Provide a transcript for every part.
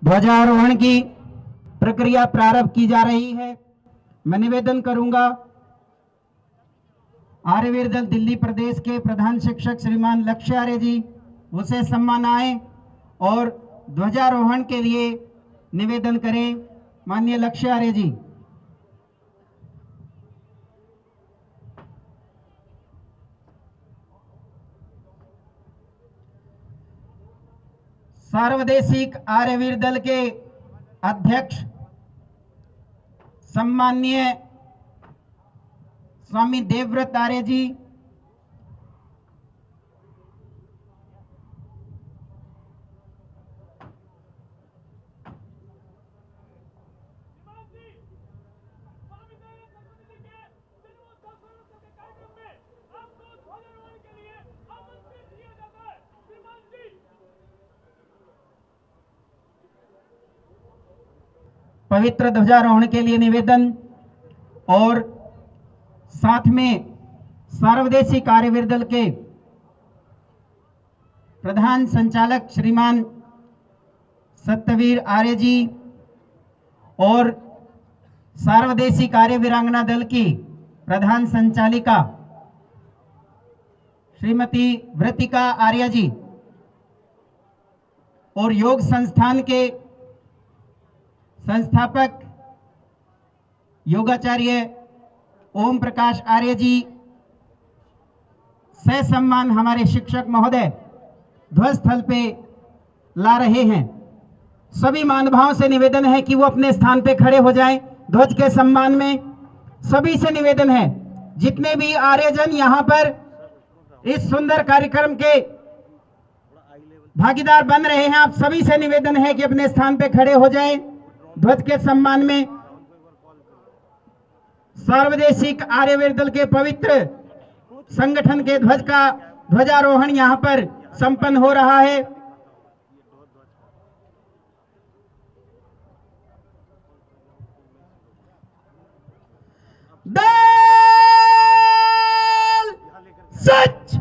ध्वजारोहण की प्रक्रिया प्रारंभ की जा रही है। मैं निवेदन करूंगा आर्यवीर दल दिल्ली प्रदेश के प्रधान शिक्षक श्रीमान लक्ष्य आर्य जी उसे सम्मानाएं और ध्वजारोहण के लिए निवेदन करें। माननीय लक्ष्य आर्य जी। सार्वदेशिक आर्यवीर दल के अध्यक्ष सम्माननीय स्वामी देवव्रत आर्य जी, पवित्र ध्वजारोहण के लिए निवेदन और साथ में सार्वदेशिक आर्यवीर दल के प्रधान संचालक श्रीमान सत्यवीर आर्य जी और सार्वदेशिक आर्य वीरांगना दल की प्रधान संचालिका श्रीमती वृतिका आर्य जी और योग संस्थान के संस्थापक योगाचार्य ओम प्रकाश आर्य जी ससम्मान हमारे शिक्षक महोदय ध्वज स्थल पे ला रहे हैं। सभी महानुभावों से निवेदन है कि वो अपने स्थान पे खड़े हो जाएं। ध्वज के सम्मान में सभी से निवेदन है, जितने भी आर्यजन यहाँ पर इस सुंदर कार्यक्रम के भागीदार बन रहे हैं, आप सभी से निवेदन है कि अपने स्थान पे खड़े हो जाएं। ध्वज के सम्मान में सार्वदेशिक आर्यवीर दल के पवित्र संगठन के ध्वज का ध्वजारोहण यहां पर संपन्न हो रहा है। दल सच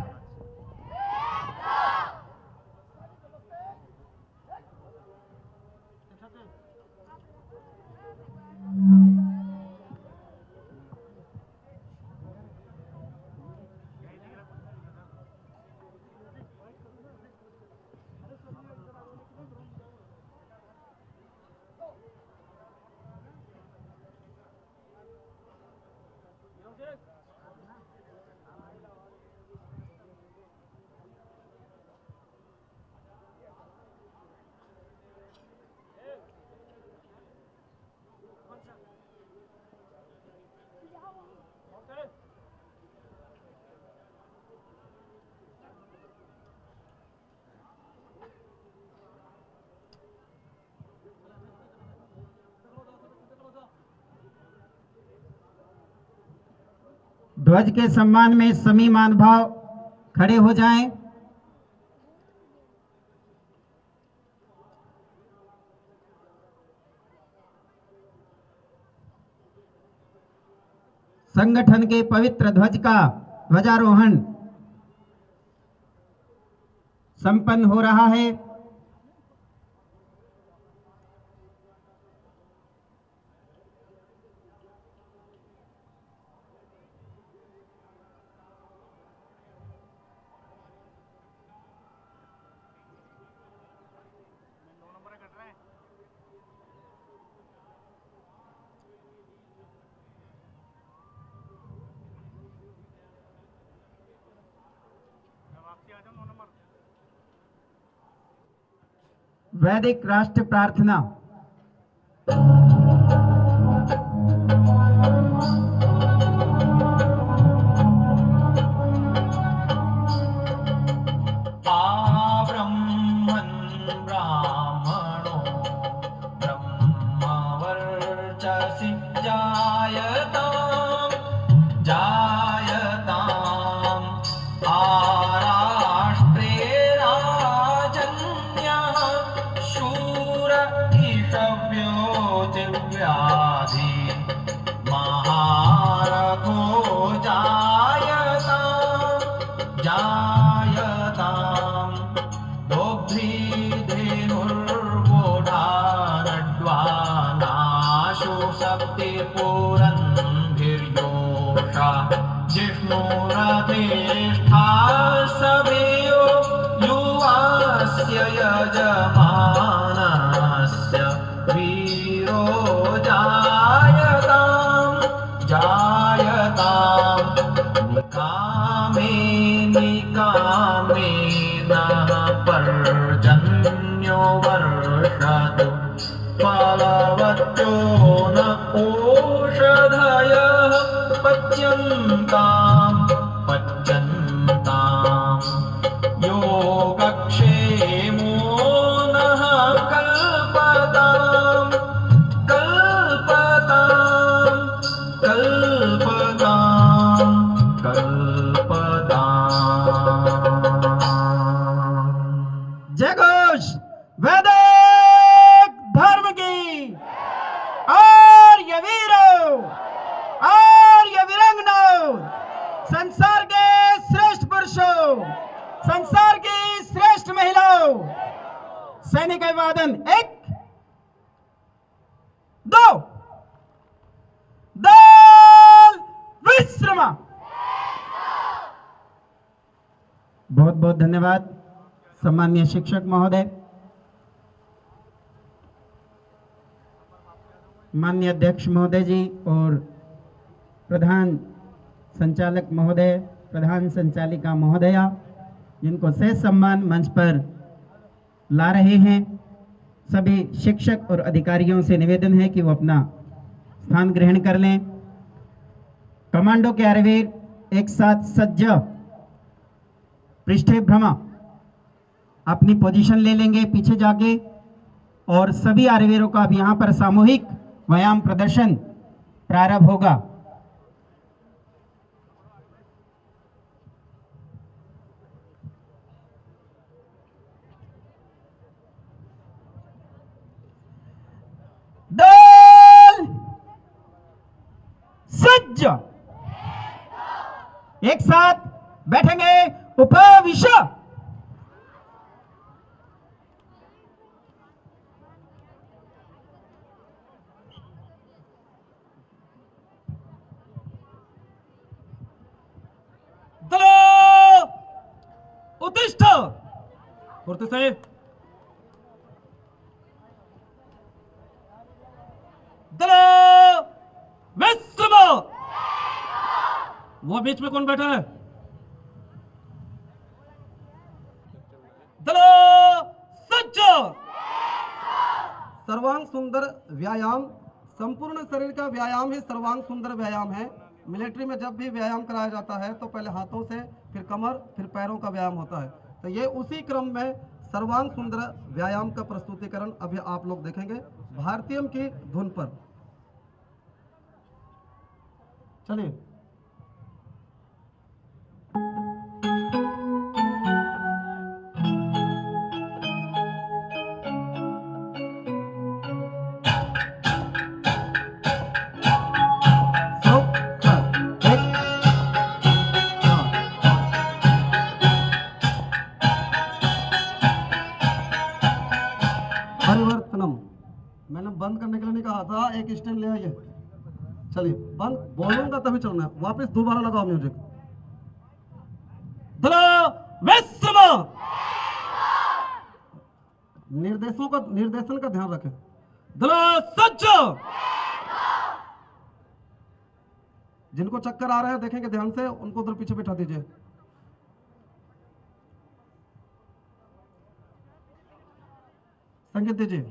ध्वज के सम्मान में सभी महानुभाव खड़े हो जाएं। संगठन के पवित्र ध्वज का ध्वजारोहण संपन्न हो रहा है। वैदिक राष्ट्र प्रार्थना। जायतां दोग्धी धेनुर्वोढा अधिष्ठा सभियो युवास्य यजमानस्य वीरो जायताम् निकामे निकामे नः पर्जन्यो वर्षतु फलवत्यो न ओषधयः पच्यन्ताम् योगक्षेमो नः कल्पताम् जय घोष वैदिक धर्म की। आर्य वीरों, आर्य वीरांगनाओं, संसार के श्रेष्ठ पुरुषों, संसार की श्रेष्ठ महिलाओं, सैनिक अभिवादन 1 2 दल विश्राम। बहुत बहुत धन्यवाद सम्माननीय शिक्षक महोदय, माननीय अध्यक्ष महोदय जी और प्रधान संचालक महोदय, प्रधान संचालिका महोदया, जिनको से सम्मान मंच पर ला रहे हैं। सभी शिक्षक और अधिकारियों से निवेदन है कि वो अपना स्थान ग्रहण कर लें। कमांडो के आर्यवीर एक साथ सज्ज पृष्ठे भ्रमा अपनी पोजीशन ले लेंगे पीछे जाके, और सभी आर्यवीरों का अब यहाँ पर सामूहिक व्यायाम प्रदर्शन प्रारंभ होगा। दल सज्ज, एक साथ बैठेंगे। उपविश। दलो उत्तिष्ठ। पूर्ति से दलो विश्राम। वो बीच में कौन बैठा है? दलो सज्ज। सर्वांग सुंदर व्यायाम, संपूर्ण शरीर का व्यायाम ही सर्वांग सुंदर व्यायाम है। मिलिट्री में जब भी व्यायाम कराया जाता है तो पहले हाथों से, फिर कमर, फिर पैरों का व्यायाम होता है। तो ये उसी क्रम में सर्वांग सुंदर व्यायाम का प्रस्तुतिकरण अभी आप लोग देखेंगे भारतीयम की धुन पर। चलिए। परिवर्तनम, मैंने बंद करने के लिए नहीं कहा था, एक स्टैंड ले आइए। चलिए बंद बोलूंगा तभी चलना है। वापस दोबारा लगाओ म्यूजिक। दलो विश्राम। निर्देशन का ध्यान रखें। दलो सज्ज। जिनको चक्कर आ रहे हैं देखेंगे ध्यान से, उनको उधर पीछे बैठा दीजिए। संगीत दीजिए।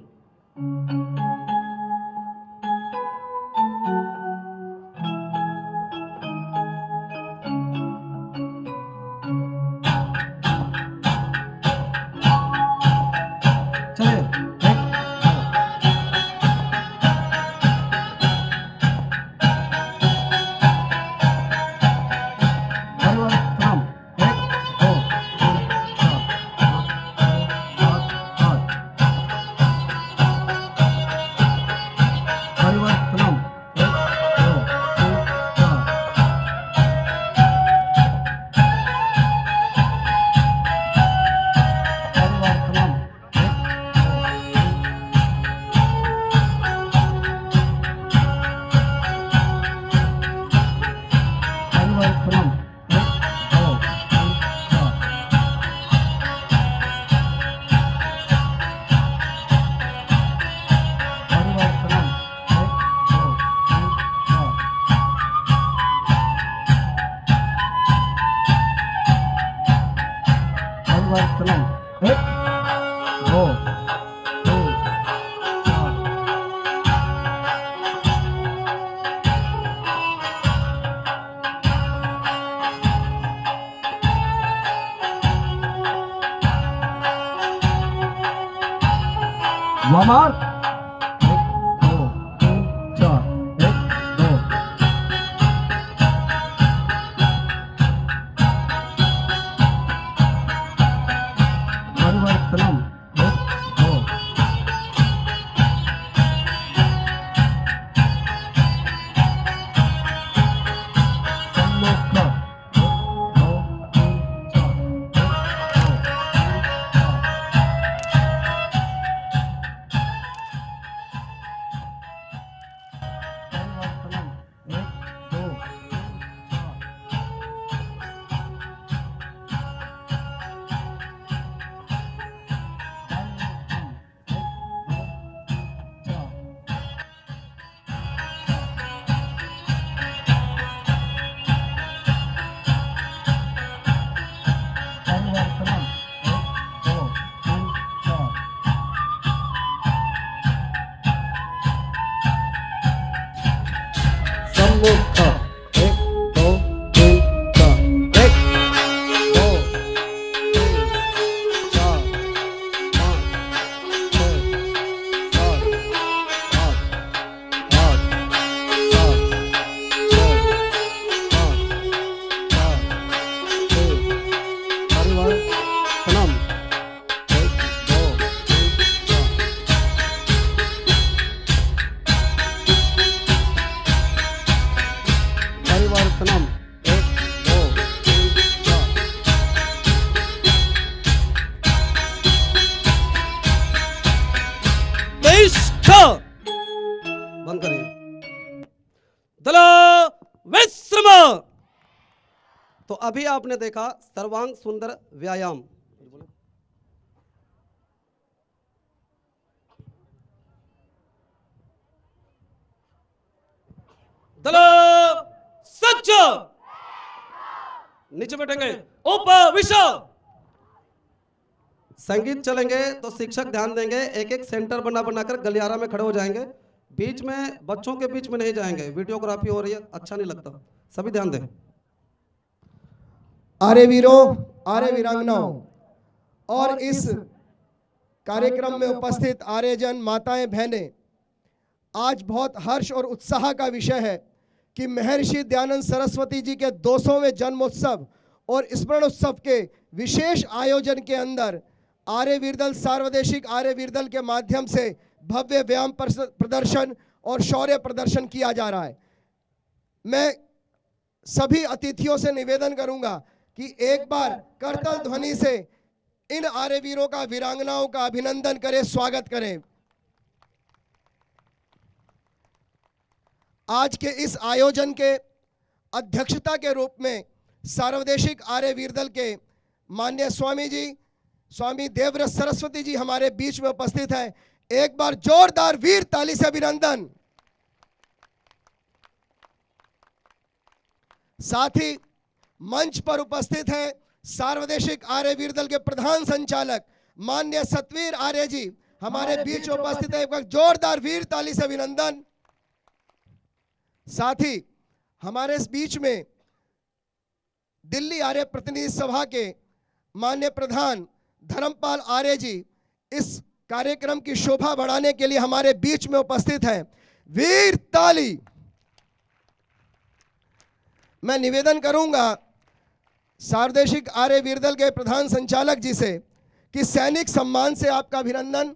परिवर्तनम। 1 2 3 4 वामार 1 2 3 4 1 2 परिवर्तनम 1 2 सम्मुख 1 2 3 4 1 2 परिवर्तनम 1 2 परिवर्तनम 1 2 3 4 सम्मुख 1 2 3 4 1 2 3 4 5 6 7 8 8 7 6 5 4 3 परिवर्तनम 1 2 परिवर्तनम 1 2 3 4 निष्ठ बंद करिए। दल विश्रम। तो अभी आपने देखा सर्वांग सुंदर व्यायाम। दल सज्ज। नीचे बैठेंगे। उपविश। संगीत चलेंगे तो शिक्षक ध्यान देंगे, एक एक सेंटर बना बनाकर गलियारा में खड़े हो जाएंगे, बीच में बच्चों के बीच में नहीं जाएंगे, वीडियोग्राफी हो रही है, अच्छा नहीं लगता, सभी ध्यान दें। आर्य वीरों, आर्य वीरांगनाओं और इस कार्यक्रम में उपस्थित आर्यजन, माताएं, बहनें, आज बहुत हर्ष और उत्साह का विषय है कि महर्षि दयानंद सरस्वती जी के 200वें जन्मोत्सव और स्मरण उत्सव के विशेष आयोजन के अंदर आर्य वीरदल सार्वदेशिक आर्य वीरदल के माध्यम से भव्य व्यायाम प्रदर्शन और शौर्य प्रदर्शन किया जा रहा है। मैं सभी अतिथियों से निवेदन करूंगा कि एक बार करतल ध्वनि से इन आर्य वीरों का, वीरांगनाओं का अभिनंदन करें, स्वागत करें। आज के इस आयोजन के अध्यक्षता के रूप में सार्वदेशिक आर्य वीरदल के माननीय स्वामी जी, स्वामी देवव्रत सरस्वती जी हमारे बीच में उपस्थित हैं। एक बार जोरदार वीर ताली से अभिनंदन। साथ ही मंच पर उपस्थित हैं सार्वदेशिक आर्य वीरदल के प्रधान संचालक माननीय सतवीर आर्य जी हमारे बीच उपस्थित है। एक बार जोरदार वीर ताली से अभिनंदन। साथ ही हमारे इस बीच में दिल्ली आर्य प्रतिनिधि सभा के माननीय प्रधान धर्मपाल आर्य जी इस कार्यक्रम की शोभा बढ़ाने के लिए हमारे बीच में उपस्थित हैं। वीर ताली। मैं निवेदन करूंगा सार्वदेशिक आर्य वीरदल के प्रधान संचालक जी से कि सैनिक सम्मान से आपका अभिनंदन।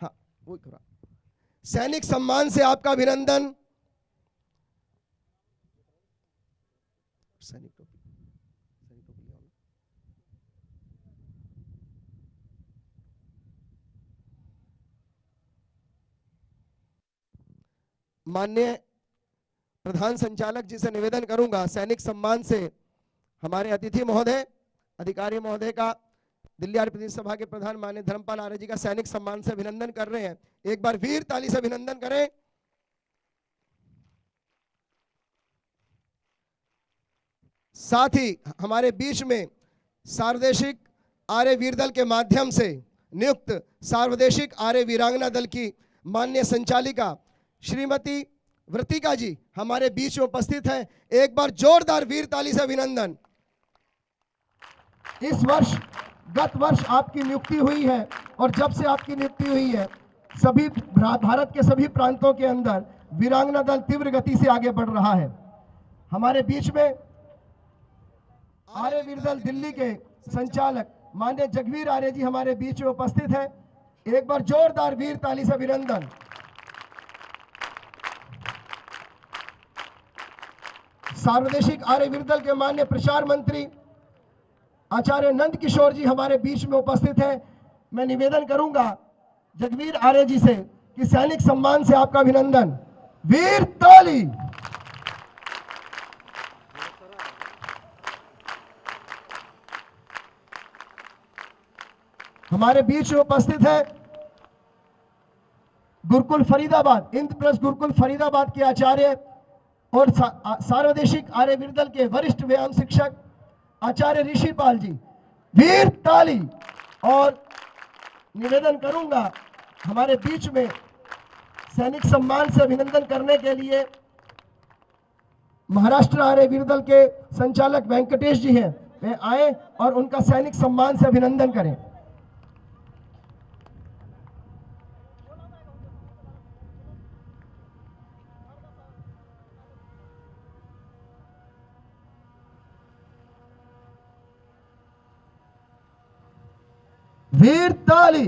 हाँ, वो थोड़ा सैनिक सम्मान से आपका अभिनंदन। सैनिक टोपी, सैनिक टोपी ले आओ। माननीय प्रधान संचालक जी से निवेदन करूंगा सैनिक सम्मान से हमारे अतिथि महोदय, अधिकारी महोदय का दिल्ली आर्य प्रतिनिधि सभा के प्रधान माननीय धर्मपाल आर्य जी का सैनिक सम्मान से अभिनंदन कर रहे हैं। एक बार वीर ताली से अभिनंदन करें। साथ ही हमारे बीच में सार्वदेशिक आर्य वीर दल के माध्यम से नियुक्त सार्वदेशिक आर्य वीरांगना दल की माननीय संचालिका श्रीमती वृतिका जी हमारे बीच में उपस्थित हैं। एक बार जोरदार वीर ताली से अभिनंदन। इस वर्ष गत वर्ष आपकी नियुक्ति हुई है और जब से आपकी नियुक्ति हुई है सभी भारत के सभी प्रांतों के अंदर वीरांगना दल तीव्र गति से आगे बढ़ रहा है। हमारे बीच में आर्य वीर दल दिल्ली के संचालक माननीय जगवीर आर्य जी हमारे बीच में उपस्थित है। एक बार जोरदार वीर ताली से अभिनंदन। सार्वदेशिक आर्य वीर दल के माननीय प्रचार मंत्री आचार्य नंद किशोर जी हमारे बीच में उपस्थित हैं। मैं निवेदन करूंगा जगवीर आर्य जी से कि सैनिक सम्मान से आपका अभिनंदन। वीर ताली। हमारे बीच में उपस्थित है गुरुकुल फरीदाबाद, इंद्रप्रस्थ गुरुकुल फरीदाबाद के आचार्य और सार्वदेशिक आर्य वीर दल के वरिष्ठ व्यायाम शिक्षक आचार्य ऋषिपाल जी। वीर ताली। और निवेदन करूंगा हमारे बीच में सैनिक सम्मान से अभिनंदन करने के लिए महाराष्ट्र आर्य वीर दल के संचालक वेंकटेश जी हैं, वे आए और उनका सैनिक सम्मान से अभिनंदन करें। वीर ताली।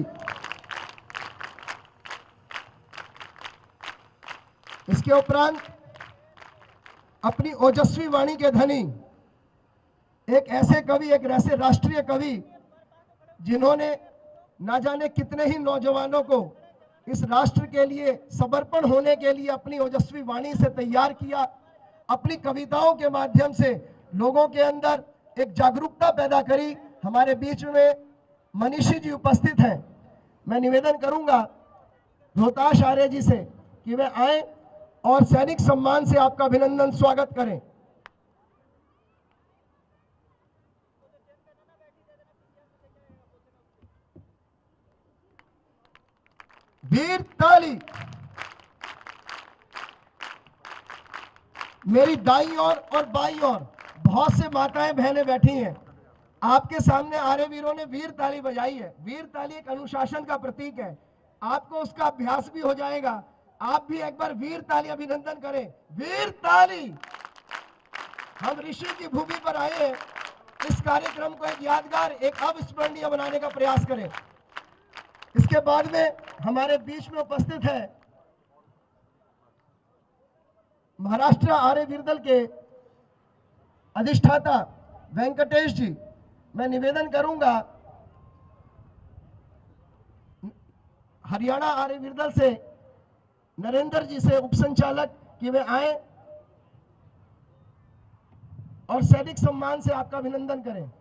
इसके उपरांत अपनी ओजस्वी वाणी के धनी एक ऐसे कवि, एक ऐसे राष्ट्रीय कवि जिन्होंने ना जाने कितने ही नौजवानों को इस राष्ट्र के लिए समर्पण होने के लिए अपनी ओजस्वी वाणी से तैयार किया, अपनी कविताओं के माध्यम से लोगों के अंदर एक जागरूकता पैदा करी। हमारे बीच में मनीषी जी उपस्थित हैं। मैं निवेदन करूंगा रोहताश आर्य जी से कि वे आए और सैनिक सम्मान से आपका अभिनंदन स्वागत करें। वीर ताली। मेरी दाईं ओर और बाईं ओर बहुत से माताएं बहनें बैठी हैं। आपके सामने आर्य वीरों ने वीर ताली बजाई है। वीर ताली एक अनुशासन का प्रतीक है। आपको उसका अभ्यास भी हो जाएगा। आप भी एक बार वीर ताली अभिनंदन करें। वीर ताली। हम ऋषि की भूमि पर आए हैं। इस कार्यक्रम को एक यादगार, एक अविस्मरणीय बनाने का प्रयास करें। इसके बाद में हमारे बीच में उपस्थित है महाराष्ट्र आर्य वीर दल के अधिष्ठाता वेंकटेश जी। मैं निवेदन करूंगा हरियाणा आर्य वीर दल से नरेंद्र जी से उपसंचालक कि वे आए और सैनिक सम्मान से आपका अभिनंदन करें।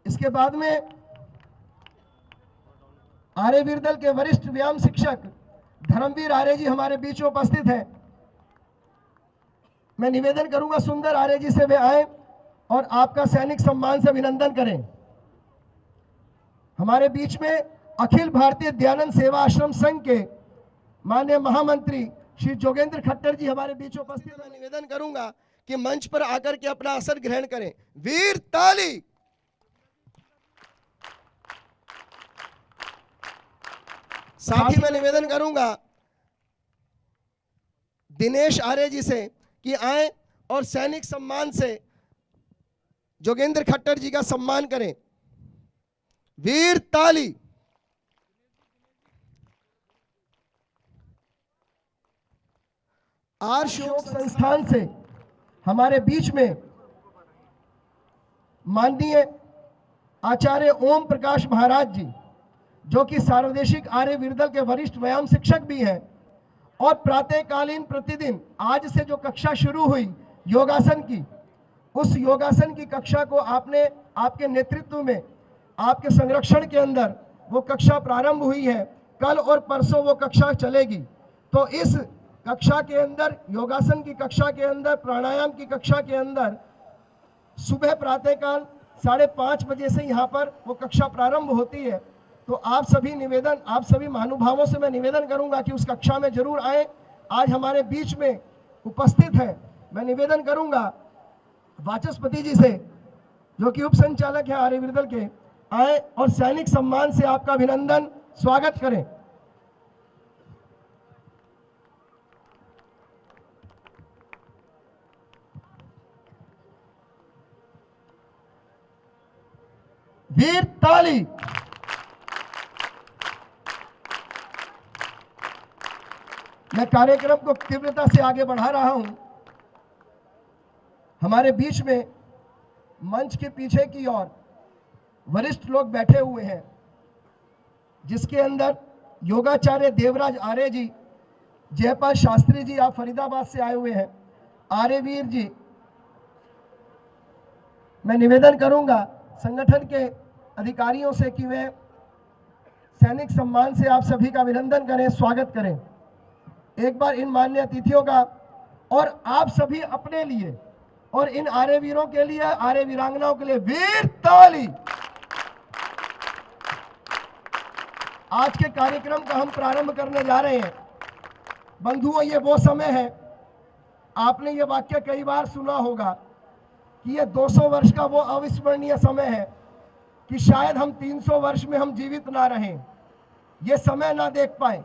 इसके बाद में आर्य वीर दल के वरिष्ठ व्यायाम शिक्षक धर्मवीर आर्य जी हमारे बीच में उपस्थित हैं। मैं निवेदन करूंगा सुंदर आर्य जी से वे आए और आपका सैनिक सम्मान से अभिनंदन करें। हमारे बीच में अखिल भारतीय दयानंद सेवा आश्रम संघ के माननीय महामंत्री श्री जोगेंद्र खट्टर जी हमारे बीच में उपस्थित हैं। मैं निवेदन करूंगा कि मंच पर आकर के अपना आसन ग्रहण करें। वीर ताली। साथ ही मैं निवेदन करूंगा दिनेश आर्य जी से कि आए और सैनिक सम्मान से जोगेंद्र खट्टर जी का सम्मान करें। वीर ताली। आर्ष योग संस्थान से हमारे बीच में माननीय आचार्य ओम प्रकाश महाराज जी, जो कि सार्वदेशिक आर्य वीर दल के वरिष्ठ व्यायाम शिक्षक भी हैं और प्रातःकालीन प्रतिदिन आज से जो कक्षा शुरू हुई योगासन की, उस योगासन की कक्षा को आपने आपके नेतृत्व में, आपके संरक्षण के अंदर वो कक्षा प्रारंभ हुई है। कल और परसों वो कक्षा चलेगी। तो इस कक्षा के अंदर, योगासन की कक्षा के अंदर, प्राणायाम की कक्षा के अंदर सुबह प्रातःकाल 5:30 बजे से यहाँ पर वो कक्षा प्रारंभ होती है। तो आप सभी महानुभावों से मैं निवेदन करूंगा कि उस कक्षा में जरूर आए। आज हमारे बीच में उपस्थित है, मैं निवेदन करूंगा वाचस्पति जी से, जो कि उप संचालक है आर्यवीर दल के, आए और सैनिक सम्मान से आपका अभिनंदन स्वागत करें। वीर ताली। मैं कार्यक्रम को तीव्रता से आगे बढ़ा रहा हूं। हमारे बीच में मंच के पीछे की ओर वरिष्ठ लोग बैठे हुए हैं, जिसके अंदर योगाचार्य देवराज आर्य जी, जयपाल शास्त्री जी, आप फरीदाबाद से आए हुए हैं, आर्यवीर जी। मैं निवेदन करूंगा संगठन के अधिकारियों से कि वे सैनिक सम्मान से आप सभी का अभिनंदन करें, स्वागत करें। एक बार इन माननीय अतिथियों का और आप सभी अपने लिए और इन आर्यवीरों के लिए, आर्य वीरांगनाओं के लिए वीर ताली। आज के कार्यक्रम का हम प्रारंभ करने जा रहे हैं। बंधुओं, ये वो समय है, आपने ये वाक्य कई बार सुना होगा कि ये 200 वर्ष का वो अविस्मरणीय समय है कि शायद हम 300 वर्ष में हम जीवित ना रहें, ये समय ना देख पाए।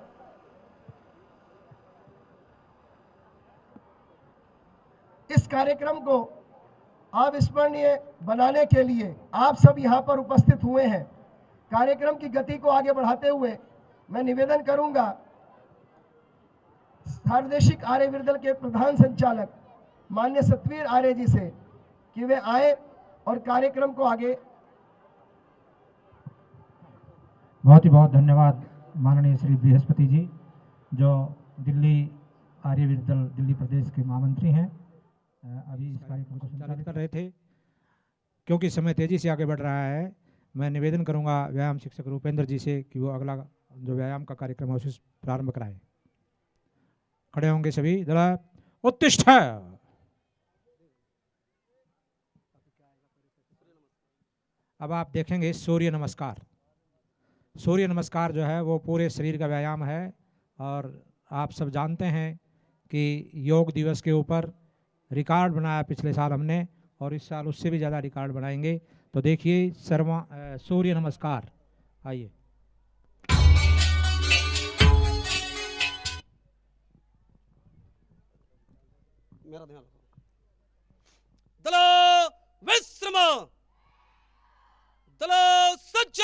इस कार्यक्रम को अविस्मरणीय बनाने के लिए आप सब यहाँ पर उपस्थित हुए हैं। कार्यक्रम की गति को आगे बढ़ाते हुए मैं निवेदन करूंगा प्रादेशिक आर्यवीर दल के प्रधान संचालक माननीय सतवीर आर्य जी से कि वे आए और कार्यक्रम को आगे। बहुत ही बहुत धन्यवाद माननीय श्री बृहस्पति जी, जो दिल्ली आर्यवीर दल दिल्ली प्रदेश के महामंत्री हैं। अभी इस कार्यक्रम को संचालित कर रहे थे। क्योंकि समय तेजी से आगे बढ़ रहा है, मैं निवेदन करूंगा व्यायाम शिक्षक रूपेंद्र जी से कि वो अगला जो व्यायाम का कार्यक्रम है उसे प्रारंभ कराएं। खड़े होंगे सभी। जरा उत्तिष्ठ। अब आप देखेंगे सूर्य नमस्कार। सूर्य नमस्कार जो है वो पूरे शरीर का व्यायाम है और आप सब जानते हैं कि योग दिवस के ऊपर रिकॉर्ड बनाया पिछले साल हमने और इस साल उससे भी ज़्यादा रिकॉर्ड बनाएंगे। तो देखिए सूर्य नमस्कार। आइए। मेरा ध्यान दलो विश्रम, दलो सज्ज।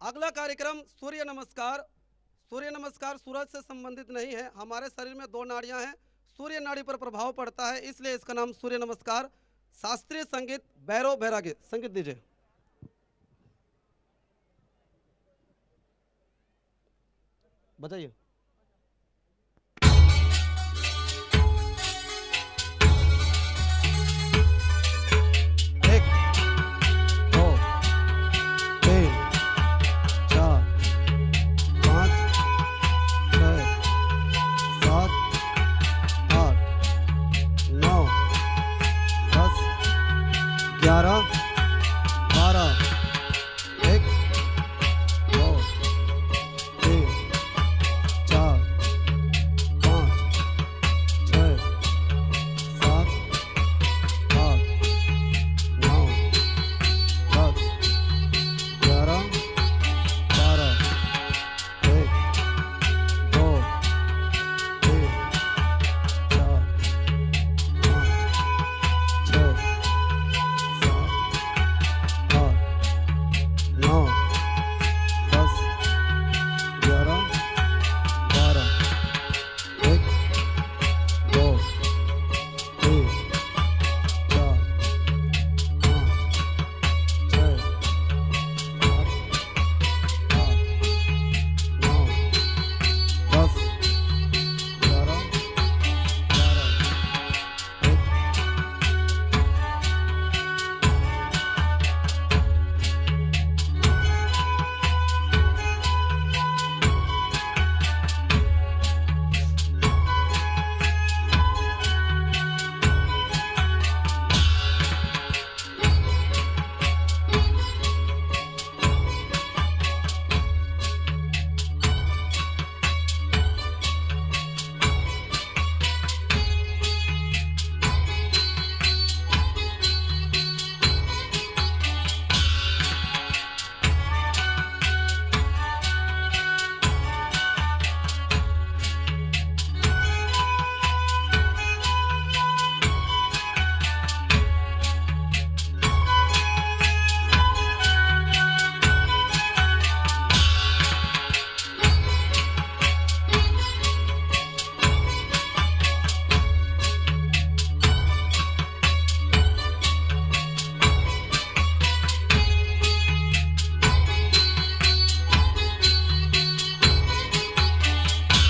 अगला कार्यक्रम सूर्य नमस्कार। सूर्य नमस्कार सूरज से संबंधित नहीं है। हमारे शरीर में 2 नाड़ियां हैं, सूर्य नाड़ी पर प्रभाव पड़ता है, इसलिए इसका नाम सूर्य नमस्कार। शास्त्रीय संगीत भैरव बैरागी, संगीत दीजिए। बजाइए।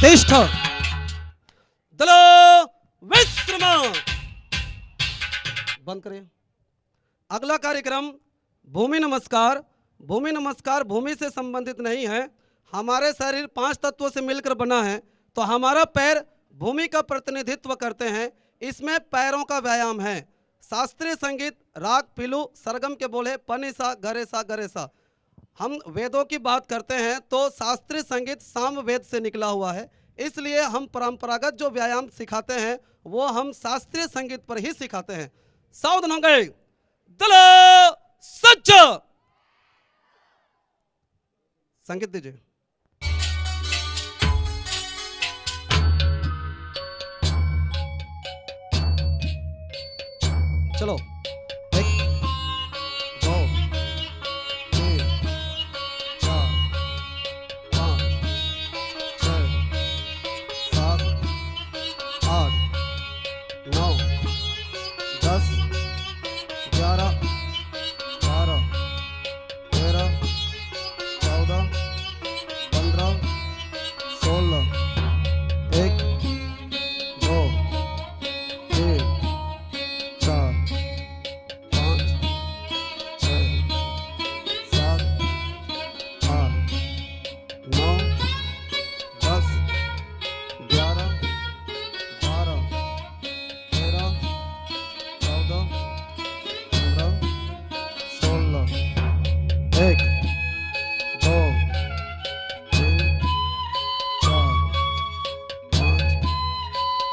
तिष्ठ। दल विश्रम। बंद करिए। अगला कार्यक्रम भूमि नमस्कार। भूमि नमस्कार भूमि से संबंधित नहीं है। हमारे शरीर 5 तत्वों से मिलकर बना है, तो हमारा पैर भूमि का प्रतिनिधित्व करते हैं। इसमें पैरों का व्यायाम है। शास्त्रीय संगीत राग पिलु सरगम के बोले पनिसा गरेसा गरेसा। हम वेदों की बात करते हैं तो शास्त्रीय संगीत साम वेद से निकला हुआ है, इसलिए हम परंपरागत जो व्यायाम सिखाते हैं वो हम शास्त्रीय संगीत पर ही सिखाते हैं। सावधान हो गए। दल सज्ज। संगीत दीजिए। चलो 1 2 3 4 5 6 7 8 9 10 11 12 13 14 15 16 1 2 3 4 5 6 7 8 9 10 11 12 13 14 15 16 1 2 3 4 5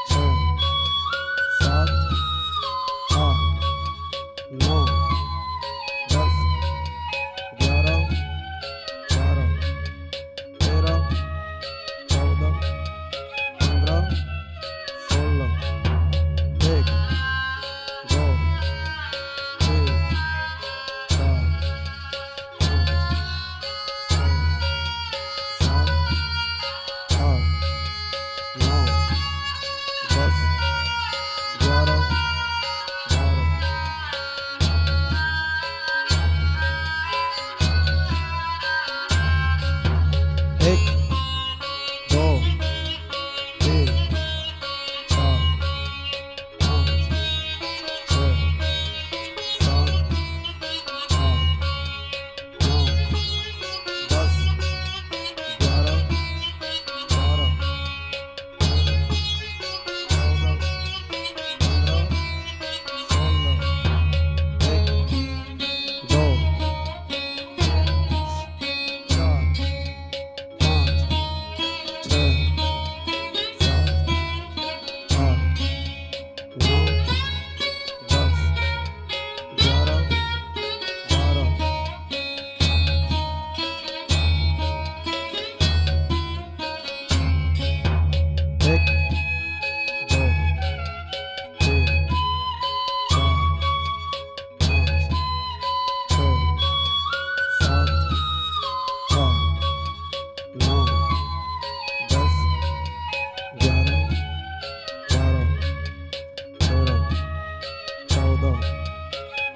6 7 8 9 10 11 12 13 14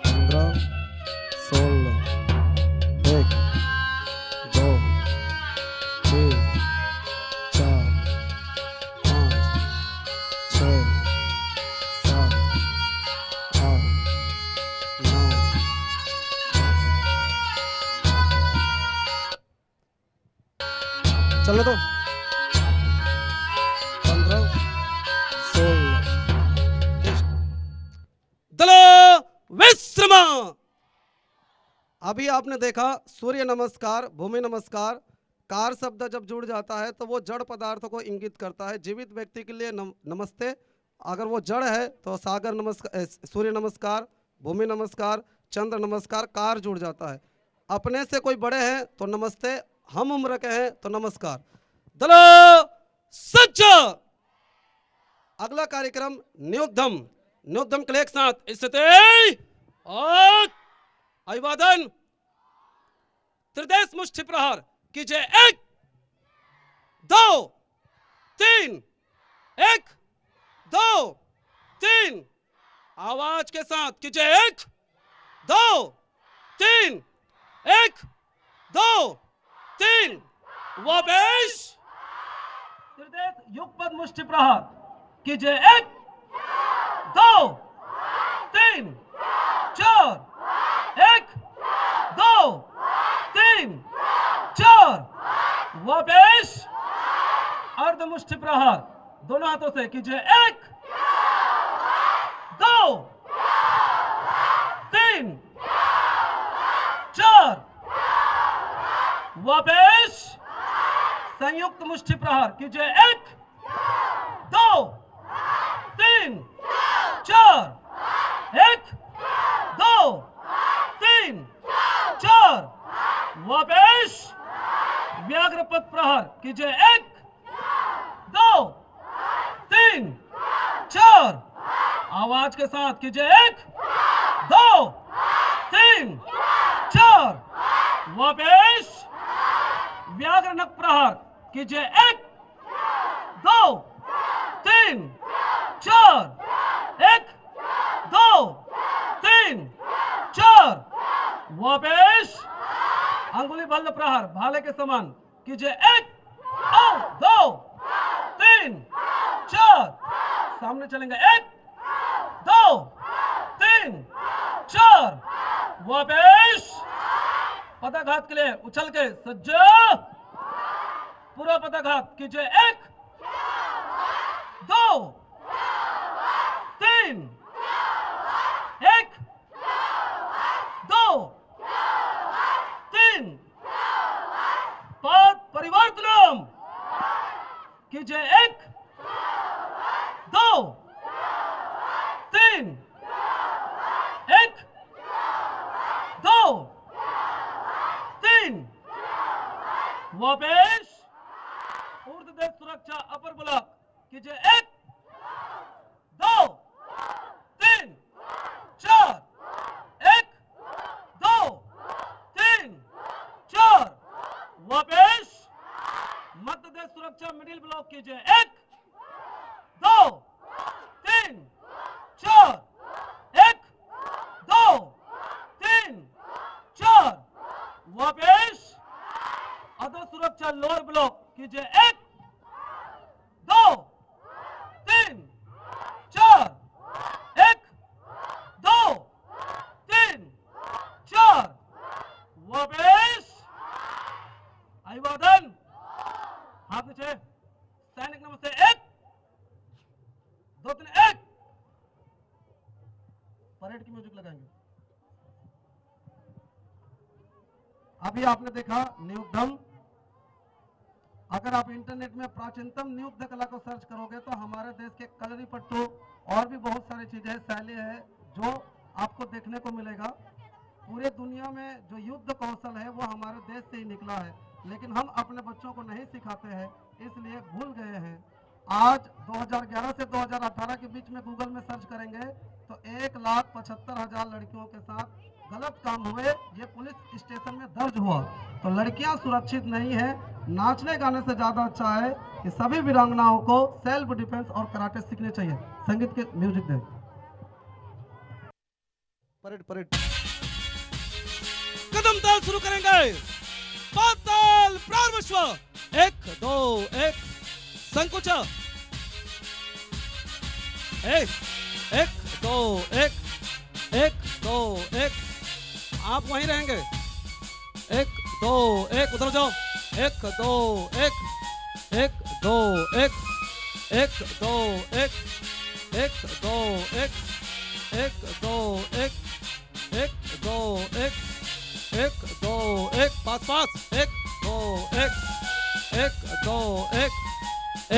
15 16 1 2 3 4 चलने दो 15 16 दल विश्रम। अभी आपने देखा सूर्य नमस्कार भूमि नमस्कार। कार शब्द जब जुड़ जाता है तो वो जड़ पदार्थों को इंगित करता है। जीवित व्यक्ति के लिए नमस्ते, अगर वो जड़ है तो सागर नमस्कार, सूर्य नमस्कार, भूमि नमस्कार, चंद्र नमस्कार। कार जुड़ जाता है। अपने से कोई बड़े हैं तो नमस्ते, हम उम्र के हैं तो नमस्कार। दल सज्ज। अगला कार्यक्रम नियुद्धम। नियुद्धम के एक साथ स्थिति और अभिवादन। त्रिदेश मुष्टि प्रहार कीजिए। 1 2 3 1 2 3। आवाज के साथ कीजिए। 1 2 3 1 2 3। वापस त्रिदेश युगपद मुष्टि प्रहार कीजिए। 1 2 3 4 1 2 3 4 वापस अर्ध मुष्टि प्रहार दोनों हाथों से कीजिए। 1 2 3 4 वापस संयुक्त मुष्टि प्रहार कीजिए। 1 2 3 4 1 2 3 4 वापस व्याघ्रपद प्रहार कीजिए। 1 2 3 4 आवाज के साथ कीजिए। 1 2 3 4 वापस व्याघ्र नख प्रहार कीजिए। 1 2 3 4 1 2 3 4 वापस अंगुली बल्ल प्रहार भाले के समान कीजिए। 1 2 3 4 सामने चलेंगे। 1 2 3 4 वापस पदाघात के लिए उछल के सज्जा पूरा पदाघात कीजिए। 1 2 3 1 2 3 पद परिवर्तनम कीजिए। 1 2 3 1 2 3 वापस ऊर्ध्वदेश सुरक्षा अपर ब्लॉक कीजिए। 1 2 3 4 1 2 3 4 वापस मध्य देश सुरक्षा मिडिल ब्लॉक कीजिए। 1 2 3 4 1 2 3 4 वापस अधो सुरक्षा लोअर ब्लॉक कीजिए। 1 2 3 4 1 2 3 4 वापस अभिवादन हाथ नीचे सैनिक नमस्ते। 1 2 3 1 परेड की म्यूजिक लगाएंगे। अभी आपने देखा न्यूद्धम। अगर आप इंटरनेट में प्राचीनतम युद्ध कला को सर्च करोगे तो हमारे देश के कलरी पट्टू और भी बहुत सारी चीजें शैली है जो आपको देखने को मिलेगा। पूरे दुनिया में जो युद्ध कौशल है वो हमारे देश से ही निकला है, लेकिन हम अपने बच्चों को नहीं सिखाते हैं, इसलिए भूल गए हैं। आज 2011 से 2018 के बीच में गूगल में सर्च करेंगे तो 1,75,000 लड़कियों के साथ गलत काम हुए, ये पुलिस स्टेशन में दर्ज हुआ। तो लड़कियां सुरक्षित नहीं है। नाचने गाने से ज्यादा अच्छा है कि सभी वीरांगनाओं को सेल्फ डिफेंस और कराटे सीखने चाहिए। संगीत के म्यूजिक दे। परेड परेड कदम ताल शुरू करेंगे। पाताल प्रारंभ 1 2 1 संकुचा 1 1 2 1 1 2 1 आप वहीं रहेंगे। 1 2 1 उधर जाओ। 1 2 1 1 2 1 1 2 1 1 2 1 1 2 1 1 2 1 1 2 1 पास पास 1 2 1 1 2 1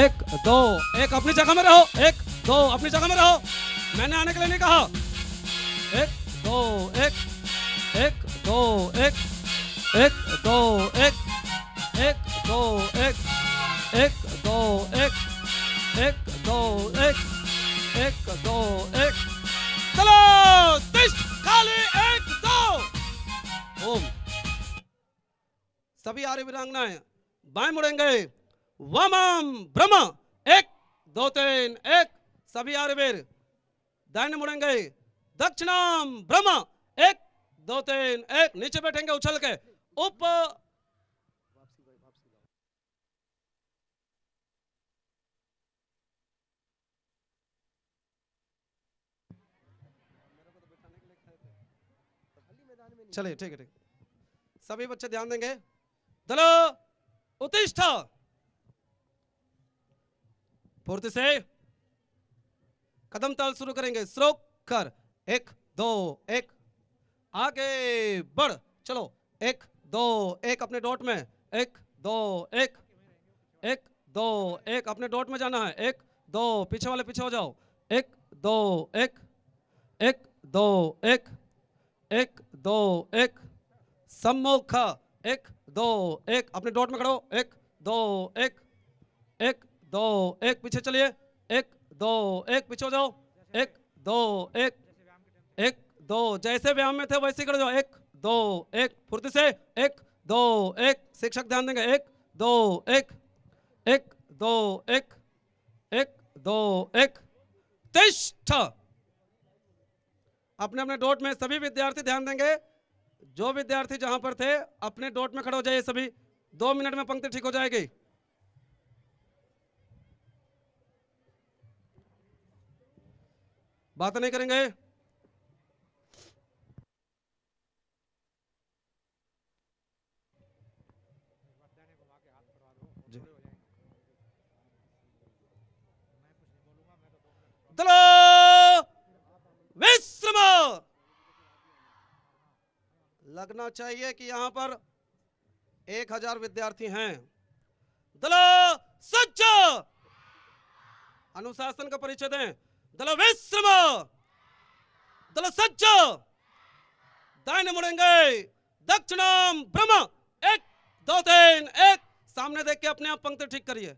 1 2 1 अपनी जगह में रहो। 1 2 अपनी जगह में रहो, मैंने आने के लिए नहीं कहा। 1 2 1 1 2 1 1 2 1 1 2 1 1 2 1 1 2 1 1 2 1 चलो दिश खाली 1 2 ओम। सभी आर्य वीरांगनाएं बाएं मुड़ेंगे। वामम ब्रह्म 1 2 3 1 सभी आर्यवीर दाहिने मुड़ेंगे। दक्षिणम ब्रह्म 1 2 3 1 नीचे बैठेंगे उछल के। उप चलिए ठीक है ठीक। सभी बच्चे ध्यान देंगे। दल उत्तिष्ठ, फुर्ती से कदम ताल शुरू करेंगे। श्रोक कर, 1 2 1, आगे बढ़, चलो 1 2 1, अपने डॉट में 1 2 1, 1 2 1, अपने डॉट में जाना है। 1 2, पीछे वाले पीछे हो जाओ। 1 2 1, 1 2 1, 1 2 1, सम्मुख 1 2 1, अपने डॉट में खड़ो। 1 2 1, 1 2 1, पीछे चलिए। 1 2 1, पीछे हो जाओ। 1 2 1, 1 2, जैसे व्यायाम में थे वैसे ही खड़े जाओ। 1 2 1, फुर्ती से 1 2 1, शिक्षक ध्यान देंगे। 1 2 1, 1 2 1, 1 2 1, तिष्ठ। अपने अपने डॉट में सभी विद्यार्थी ध्यान देंगे। जो विद्यार्थी जहां पर थे अपने डॉट में खड़े हो जाइए सभी। 2 मिनट में पंक्ति ठीक हो जाएगी। बात नहीं करेंगे। दलो विश्रम, लगना चाहिए कि यहां पर 1000 विद्यार्थी हैं। दल सज्ज, अनुशासन का परिचय दें। दल विश्रम, दल सज्ज, दाहिने मुड़ेंगे, दक्षिणाम ब्रह्म, 1 2 3 1, सामने देख के अपने आप पंक्ति ठीक करिए।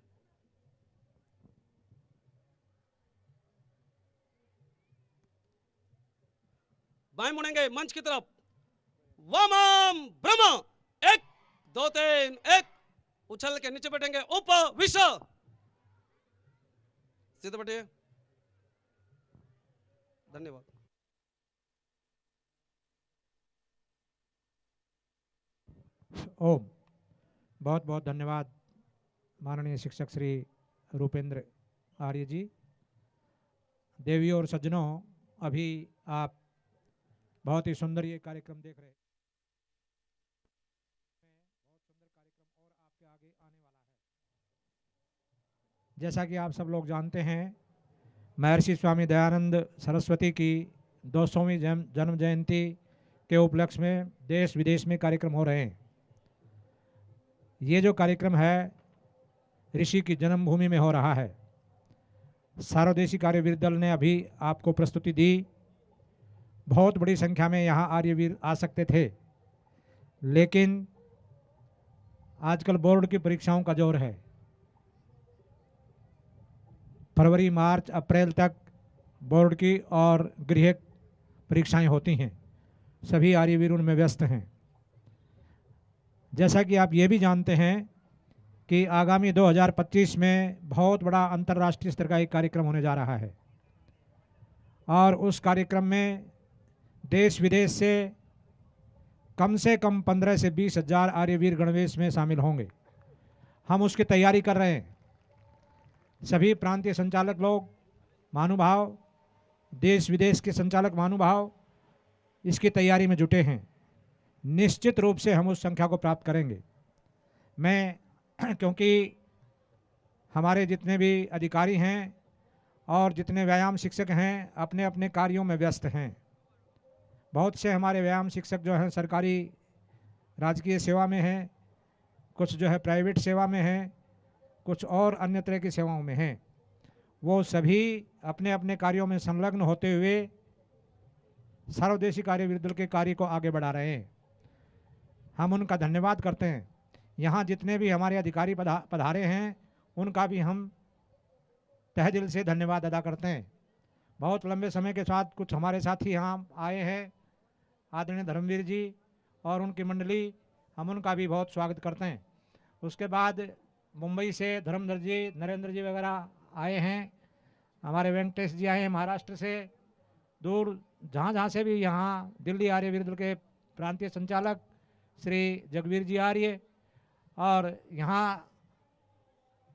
बाएं मुड़ेंगे मंच की तरफ, वामम ब्रह्म, 1 2 3 1, उछल के नीचे बैठेंगे। उप विष, सीधे बैठिए। धन्यवाद। ओम, बहुत बहुत धन्यवाद माननीय शिक्षक श्री रूपेंद्र आर्य जी। देवियों और सज्जनों, अभी आप बहुत ही सुंदर ये कार्यक्रम देख रहे हैं। बहुत सुंदर कार्यक्रम और आपके आगे आने वाला है। जैसा कि आप सब लोग जानते हैं, महर्षि स्वामी दयानंद सरस्वती की 200वीं जन्म जयंती के उपलक्ष्य में देश विदेश में कार्यक्रम हो रहे हैं। ये जो कार्यक्रम है ऋषि की जन्मभूमि में हो रहा है। सार्वदेशी कार्यवीर दल ने अभी आपको प्रस्तुति दी। बहुत बड़ी संख्या में यहाँ आर्यवीर आ सकते थे, लेकिन आजकल बोर्ड की परीक्षाओं का जोर है। फरवरी मार्च अप्रैल तक बोर्ड की और गृह परीक्षाएं होती हैं। सभी आर्यवीर उनमें व्यस्त हैं। जैसा कि आप ये भी जानते हैं कि आगामी 2025 में बहुत बड़ा अंतर्राष्ट्रीय स्तर का एक कार्यक्रम होने जा रहा है और उस कार्यक्रम में देश विदेश से कम 15 से 20 हज़ार आर्यवीर गणवेश में शामिल होंगे। हम उसकी तैयारी कर रहे हैं। सभी प्रांतीय संचालक लोग महानुभाव, देश विदेश के संचालक महानुभाव इसकी तैयारी में जुटे हैं। निश्चित रूप से हम उस संख्या को प्राप्त करेंगे। मैं क्योंकि हमारे जितने भी अधिकारी हैं और जितने व्यायाम शिक्षक हैं अपने अपने कार्यों में व्यस्त हैं। बहुत से हमारे व्यायाम शिक्षक जो हैं सरकारी राजकीय सेवा में हैं, कुछ जो है प्राइवेट सेवा में हैं, कुछ और अन्य तरह की सेवाओं में हैं। वो सभी अपने अपने कार्यों में संलग्न होते हुए सर्वदेशी कार्यवीर दल के कार्य को आगे बढ़ा रहे हैं। हम उनका धन्यवाद करते हैं। यहाँ जितने भी हमारे अधिकारी पधारे हैं उनका भी हम तहे दिल से धन्यवाद अदा करते हैं। बहुत लंबे समय के साथ कुछ हमारे साथी यहाँ आए हैं, आदरणीय धर्मवीर जी और उनकी मंडली, हम उनका भी बहुत स्वागत करते हैं। उसके बाद मुंबई से धर्मधर जी, नरेंद्र जी वगैरह आए हैं, हमारे वेंकटेश जी आए हैं महाराष्ट्र से, दूर जहाँ से भी यहाँ दिल्ली आर्यवीर दल के प्रांतीय संचालक श्री जगवीर जी आर्य और यहाँ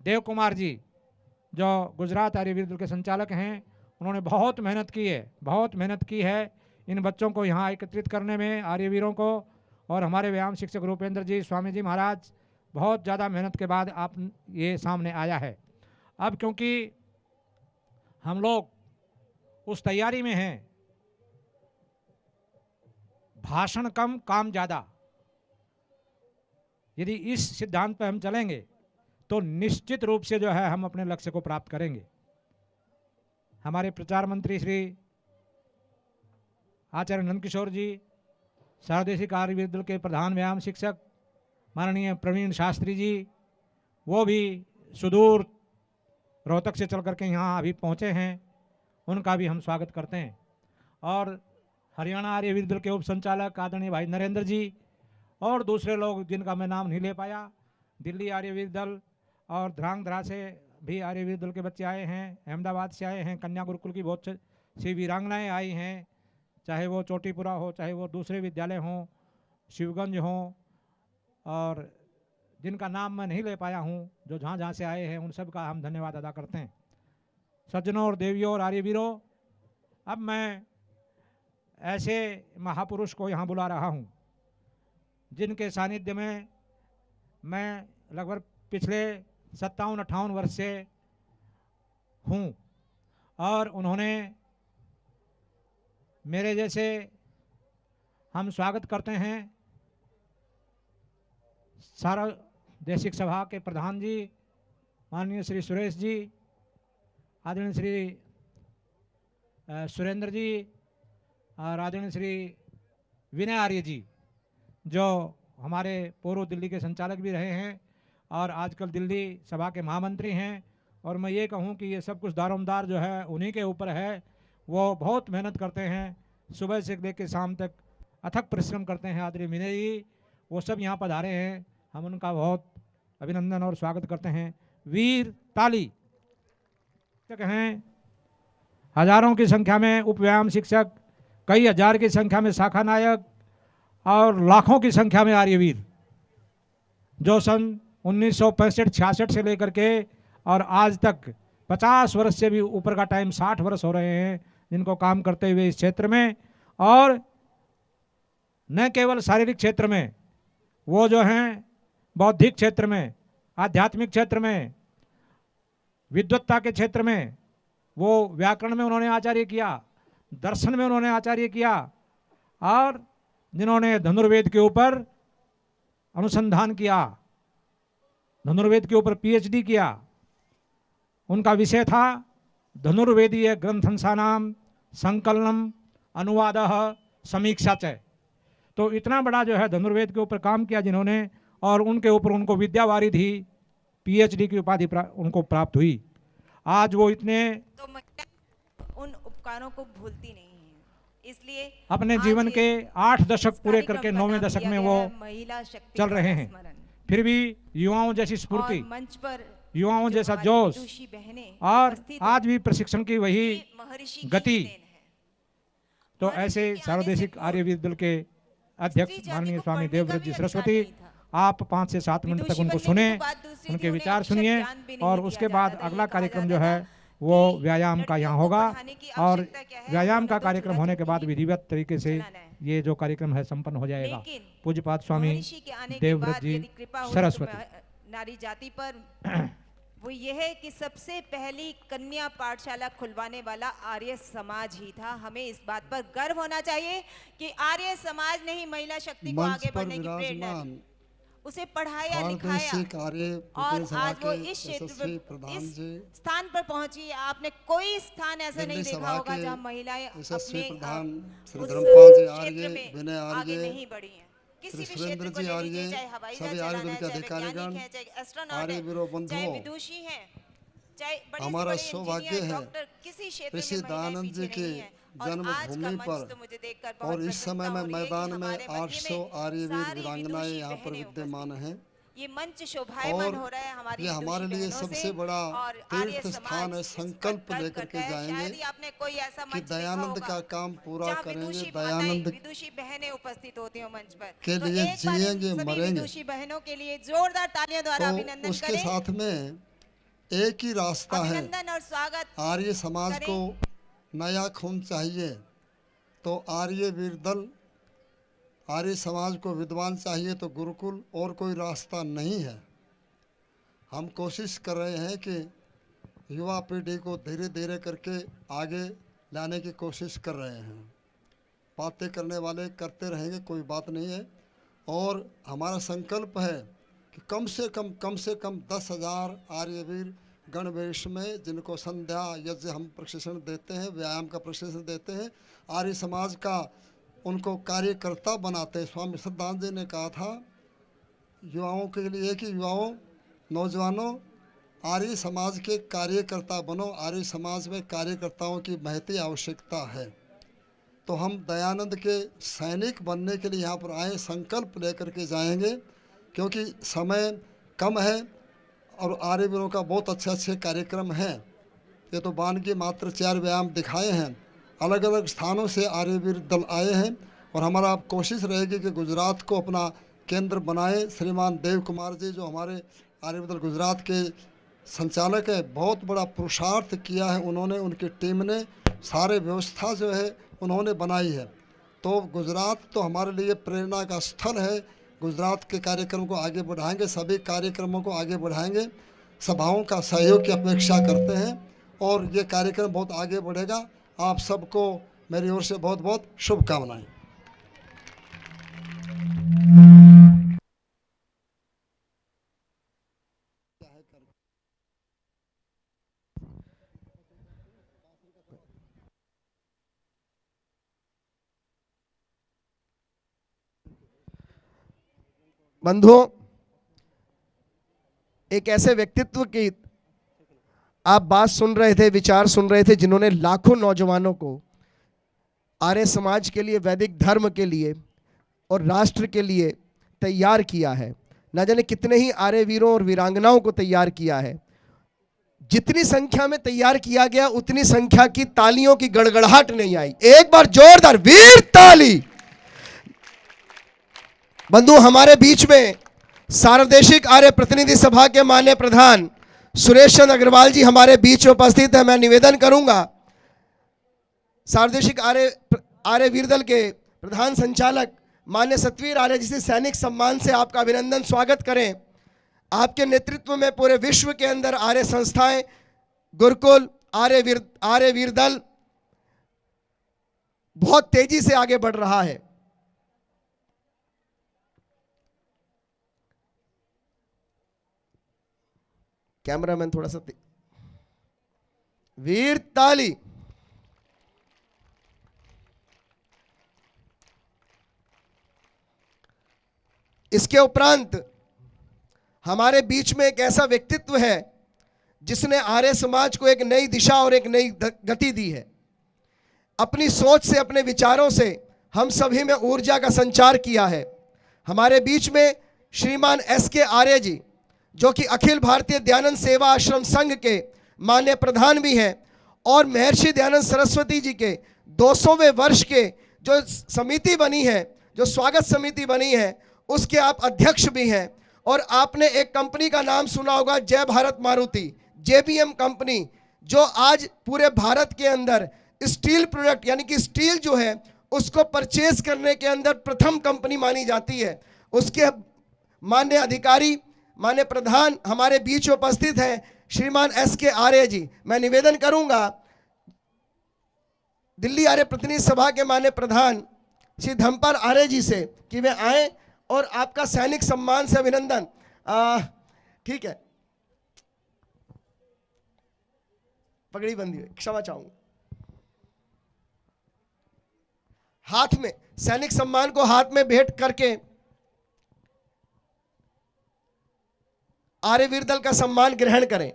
देव कुमार जी जो गुजरात आर्यवीर दल के संचालक हैं, उन्होंने बहुत मेहनत की है, बहुत मेहनत की है। इन बच्चों को यहाँ एकत्रित करने में आर्यवीरों को और हमारे व्यायाम शिक्षक रूपेंद्र जी स्वामी जी महाराज बहुत ज़्यादा मेहनत के बाद आप ये सामने आया है। अब क्योंकि हम लोग उस तैयारी में हैं, भाषण कम काम ज़्यादा, यदि इस सिद्धांत पर हम चलेंगे तो निश्चित रूप से जो है हम अपने लक्ष्य को प्राप्त करेंगे। हमारे प्रचार मंत्री श्री आचार्य नंदकिशोर जी, सार्वदेशिक आर्यवीर दल के प्रधान व्यायाम शिक्षक माननीय प्रवीण शास्त्री जी, वो भी सुदूर रोहतक से चल करके यहाँ अभी पहुँचे हैं, उनका भी हम स्वागत करते हैं। और हरियाणा आर्यवीर दल के उप संचालक आदरणीय भाई नरेंद्र जी और दूसरे लोग जिनका मैं नाम नहीं ले पाया, दिल्ली आर्यवीर दल और ध्रांगध्रा से भी आर्यवीर दल के बच्चे आए हैं, अहमदाबाद से आए हैं, कन्या गुरुकुल की बहुत सी वीरांगनाएँ आई हैं, चाहे वो चोटीपुरा हो, चाहे वो दूसरे विद्यालय हों, शिवगंज हों, और जिनका नाम मैं नहीं ले पाया हूँ, जो जहाँ जहाँ से आए हैं उन सब का हम धन्यवाद अदा करते हैं। सज्जनों और देवियों और आर्यवीरों, अब मैं ऐसे महापुरुष को यहाँ बुला रहा हूँ जिनके सानिध्य में मैं लगभग पिछले 57-58 वर्ष से हूँ और उन्होंने मेरे जैसे, हम स्वागत करते हैं सार्वदेशिक सभा के प्रधान जी माननीय श्री सुरेश जी, आदरणीय श्री सुरेंद्र जी और आदरणीय श्री विनय आर्य जी, जो हमारे पूर्व दिल्ली के संचालक भी रहे हैं और आजकल दिल्ली सभा के महामंत्री हैं। और मैं ये कहूँ कि ये सब कुछ दारोमदार जो है उन्हीं के ऊपर है, वो बहुत मेहनत करते हैं, सुबह से लेकर शाम तक अथक परिश्रम करते हैं। आदरणीय विनय जी, वो सब यहाँ पधारे हैं, हम उनका बहुत अभिनंदन और स्वागत करते हैं। वीर ताली हैं, हजारों की संख्या में उप व्यायाम शिक्षक, कई हजार की संख्या में शाखा नायक और लाखों की संख्या में आर्यवीर, जो सन 1965-66 से लेकर के और आज तक 50 वर्ष से भी ऊपर का टाइम, 60 वर्ष हो रहे हैं जिनको काम करते हुए इस क्षेत्र में। और न केवल शारीरिक क्षेत्र में, वो जो हैं बौद्धिक क्षेत्र में, आध्यात्मिक क्षेत्र में, विद्वत्ता के क्षेत्र में, वो व्याकरण में उन्होंने आचार्य किया, दर्शन में उन्होंने आचार्य किया, और जिन्होंने धनुर्वेद के ऊपर अनुसंधान किया, धनुर्वेद के ऊपर पीएचडी किया, उनका विषय था धनुर्वेदीय ग्रंथंसानाम संकलनम अनुवादः समीक्षा च। तो इतना बड़ा जो है धनुर्वेद के ऊपर काम किया जिन्होंने, और उनके ऊपर उनको विद्यावारिधि पीएचडी की उपाधि उनको प्राप्त हुई। आज वो इतने तो उन उपकारों को भूलती नहीं है, इसलिए अपने जीवन के 8 दशक पूरे करके 9वें दशक में वो चल रहे हैं, फिर भी युवाओं जैसी स्फूर्ति, मंच पर युवाओं जैसा जोश, और आज भी प्रशिक्षण की वही गति। तो ऐसे सार्वदेशिक आर्यवीर दल के अध्यक्ष माननीय स्वामी देवव्रत जी सरस्वती, आप 5 से 7 मिनट तक उनको सुने, उनके विचार सुनिए, और उसके बाद अगला कार्यक्रम जो है वो व्यायाम का यहाँ होगा। और व्यायाम का कार्यक्रम होने के बाद विधिवत तरीके से ये जो कार्यक्रम है संपन्न हो जाएगा। पूज्यपाद स्वामी देवव्रत जी सरस्वती। नारी जाति पर वो ये है कि सबसे पहली कन्या पाठशाला खुलवाने वाला आर्य समाज ही था। हमें इस बात पर गर्व होना चाहिए कि आर्य समाज ने ही महिला शक्ति को आगे बढ़ने की प्रेरणा दी, उसे पढ़ाया लिखाया, और आज वो इस क्षेत्र पर, इस स्थान पर पहुंची। आपने कोई स्थान ऐसा नहीं देखा होगा जहां महिलाएं अपने क्षेत्र में आगे नहीं बढ़ी हैं। किसी भी क्षेत्र को ले लीजिए, चाहे हवाई जहाज चलाना है, चाहे वैज्ञानिक है, चाहे एस्ट्रोनॉट है, चाहे विदुषी है, चाहे हमारा सौभाग्य है डॉक्टर, किसी क्षेत्र ऋषि में दयानंद जी के जन्मभूमि पर, और इस समय में मैदान में 800 आर्यवीर वीरांगनाएं यहाँ पर विद्यमान हैं। ये मंच शोभायमान हो रहा है हमारी, ये हमारे लिए सबसे बड़ा तीर्थ स्थान है। संकल्प लेकर के जाएंगे कि दयानंद का काम पूरा करेंगे, दयानंद विदुषी बहनें उपस्थित होती हो मंच पर, के लिए जिएंगे मरेंगे। विदुषी बहनों के लिए जोरदार तालियों द्वारा अभिनंदन करें। उसके साथ में एक ही रास्ता है, अभिनंदन और स्वागत। आर्य समाज को नया खून चाहिए, तो आर्य वीर दल, आर्य समाज को विद्वान चाहिए तो गुरुकुल, और कोई रास्ता नहीं है। हम कोशिश कर रहे हैं कि युवा पीढ़ी को धीरे धीरे करके आगे लाने की कोशिश कर रहे हैं। बातें करने वाले करते रहेंगे, कोई बात नहीं है। और हमारा संकल्प है कि कम से कम 10,000 आर्यवीर गणवेश में, जिनको संध्या यज्ञ हम प्रशिक्षण देते हैं, व्यायाम का प्रशिक्षण देते हैं, आर्य समाज का उनको कार्यकर्ता बनाते हैं। स्वामी सिद्धांत जी ने कहा था युवाओं के लिए कि युवाओं, नौजवानों, आर्य समाज के कार्यकर्ता बनो। आर्य समाज में कार्यकर्ताओं की महती आवश्यकता है। तो हम दयानंद के सैनिक बनने के लिए यहाँ पर आए, संकल्प लेकर के जाएंगे, क्योंकि समय कम है और आर्यवीरों का बहुत अच्छे कार्यक्रम हैं। ये तो बान के मात्र 4 व्यायाम दिखाए हैं। अलग अलग स्थानों से आर्यवीर दल आए हैं और हमारा कोशिश रहेगी कि गुजरात को अपना केंद्र बनाए। श्रीमान देव कुमार जी जो हमारे आर्यवीर दल गुजरात के संचालक है, बहुत बड़ा पुरुषार्थ किया है उन्होंने, उनकी टीम ने सारे व्यवस्था जो है उन्होंने बनाई है। तो गुजरात तो हमारे लिए प्रेरणा का स्थल है। गुजरात के कार्यक्रम को आगे बढ़ाएंगे, सभी कार्यक्रमों को आगे बढ़ाएंगे, सभाओं का सहयोग की अपेक्षा करते हैं और ये कार्यक्रम बहुत आगे बढ़ेगा। आप सबको मेरी ओर से बहुत बहुत शुभकामनाएं। बंधुओं, एक ऐसे व्यक्तित्व की आप बात सुन रहे थे, विचार सुन रहे थे, जिन्होंने लाखों नौजवानों को आर्य समाज के लिए, वैदिक धर्म के लिए और राष्ट्र के लिए तैयार किया है। न जाने कितने ही आर्य वीरों और वीरांगनाओं को तैयार किया है। जितनी संख्या में तैयार किया गया, उतनी संख्या की तालियों की गड़गड़ाहट नहीं आई। एक बार जोरदार वीर ताली। बंधु, हमारे बीच में सार्वदेशिक आर्य प्रतिनिधि सभा के माननीय प्रधान सुरेश चंद्र अग्रवाल जी हमारे बीच में उपस्थित है। मैं निवेदन करूंगा सार्वदेशिक आर्य वीर दल के प्रधान संचालक माननीय सतवीर आर्य जी से सैनिक सम्मान से आपका अभिनंदन स्वागत करें। आपके नेतृत्व में पूरे विश्व के अंदर आर्य संस्थाएं, गुरुकुल, आर्य वीर दल बहुत तेजी से आगे बढ़ रहा है। कैमरामैन थोड़ा सा वीर ताली। इसके उपरांत हमारे बीच में एक ऐसा व्यक्तित्व है जिसने आर्य समाज को एक नई दिशा और एक नई गति दी है। अपनी सोच से, अपने विचारों से हम सभी में ऊर्जा का संचार किया है। हमारे बीच में श्रीमान SK आर्य जी, जो कि अखिल भारतीय दयानंद सेवा आश्रम संघ के माननीय प्रधान भी हैं और महर्षि दयानंद सरस्वती जी के 200वें वर्ष के जो समिति बनी है, जो स्वागत समिति बनी है, उसके आप अध्यक्ष भी हैं। और आपने एक कंपनी का नाम सुना होगा, जय भारत मारुति, JBM कंपनी, जो आज पूरे भारत के अंदर स्टील प्रोडक्ट यानी कि स्टील जो है उसको परचेज करने के अंदर प्रथम कंपनी मानी जाती है। उसके माननीय अधिकारी, माननीय प्रधान हमारे बीच उपस्थित हैं श्रीमान SK आर्य जी। मैं निवेदन करूंगा दिल्ली आर्य प्रतिनिधि सभा के माननीय प्रधान श्री धम्पर आर्य जी से कि वे आए और आपका सैनिक सम्मान से अभिनंदन। ठीक है, पगड़ी बंदी हुई, क्षमा चाहूंगा। हाथ में सैनिक सम्मान को हाथ में भेंट करके आर्य वीर दल का सम्मान ग्रहण करें।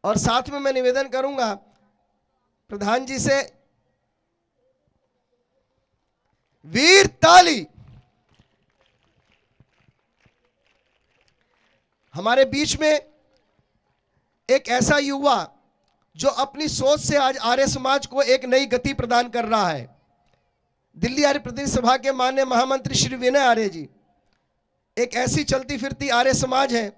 और साथ में मैं निवेदन करूंगा प्रधान जी से वीर ताली। हमारे बीच में एक ऐसा युवा जो अपनी सोच से आज आर्य समाज को एक नई गति प्रदान कर रहा है। दिल्ली आर्य प्रतिनिधि सभा के माननीय महामंत्री श्री विनय आर्य जी एक ऐसी चलती फिरती आर्य समाज है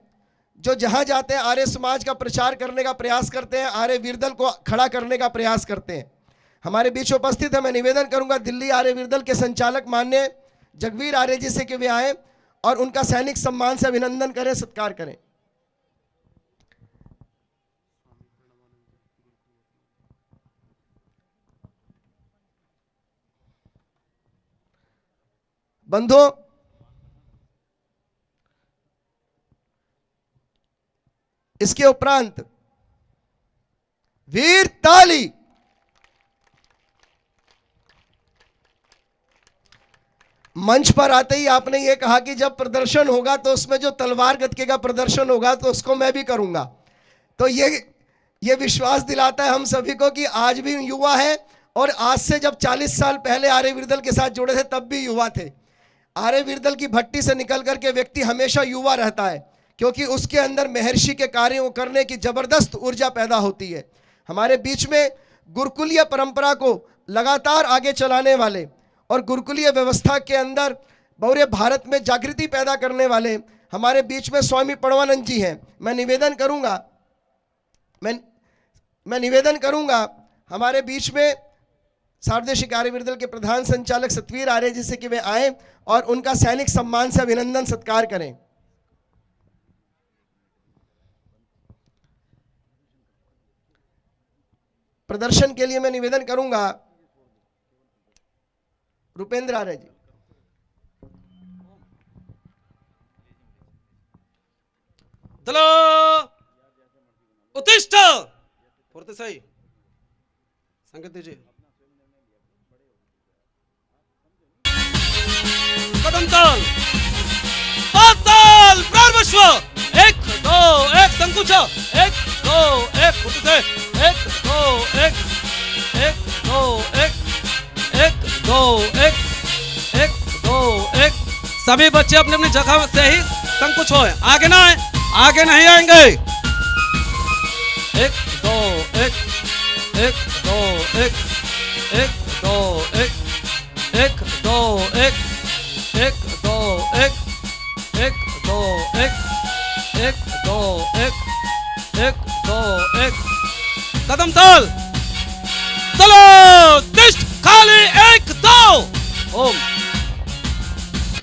जो जहां जाते हैं आर्य समाज का प्रचार करने का प्रयास करते हैं, आर्य वीर दल को खड़ा करने का प्रयास करते हैं। हमारे बीच उपस्थित है। मैं निवेदन करूंगा दिल्ली आर्य वीर के संचालक माननीय जगवीर आर्य जी से कि वे आए और उनका सैनिक सम्मान से अभिनंदन करें, सत्कार करें। बंधुओं, इसके उपरांत वीर ताली। मंच पर आते ही आपने ये कहा कि जब प्रदर्शन होगा तो उसमें जो तलवार गतके का प्रदर्शन होगा तो उसको मैं भी करूंगा। तो ये विश्वास दिलाता है हम सभी को कि आज भी युवा है और आज से जब 40 साल पहले आर्य वीर के साथ जुड़े थे तब भी युवा थे। आर्य वीर की भट्टी से निकल करके व्यक्ति हमेशा युवा रहता है, क्योंकि उसके अंदर महर्षि के कार्यों को करने की जबरदस्त ऊर्जा पैदा होती है। हमारे बीच में गुरुकुलीय परंपरा को लगातार आगे चलाने वाले और गुरुकुलीय व्यवस्था के अंदर पूरे भारत में जागृति पैदा करने वाले हमारे बीच में स्वामी पड़वानंद जी हैं। मैं निवेदन करूंगा हमारे बीच में सार्वदेशिक आर्य वीर के प्रधान संचालक सतवीर आर्य जी से कि वे आए और उनका सैनिक सम्मान से अभिनंदन सत्कार करें। प्रदर्शन के लिए मैं निवेदन करूंगा रुपेंद्र आर्य जी। दलो उत्तिष्ठ पूर्ति सही संकेत दीजिए। कदम ताल पाताल प्रारंभ 1 2 1 संकुच 1 2 1 पूर्ति से 1 2 1 1 2 1 1 2 1 1 2 1। सभी बच्चे अपने अपनी जगह से ही संकुच हो, आगे ना आए, आगे नहीं आएंगे। 1 2 1 1 2 1 1 2 1 1 2 1 1 2 1 1 2 1 1 2 1 1 2 1। कदम ताल चलो तिष्ठ खाली 1 2। ओम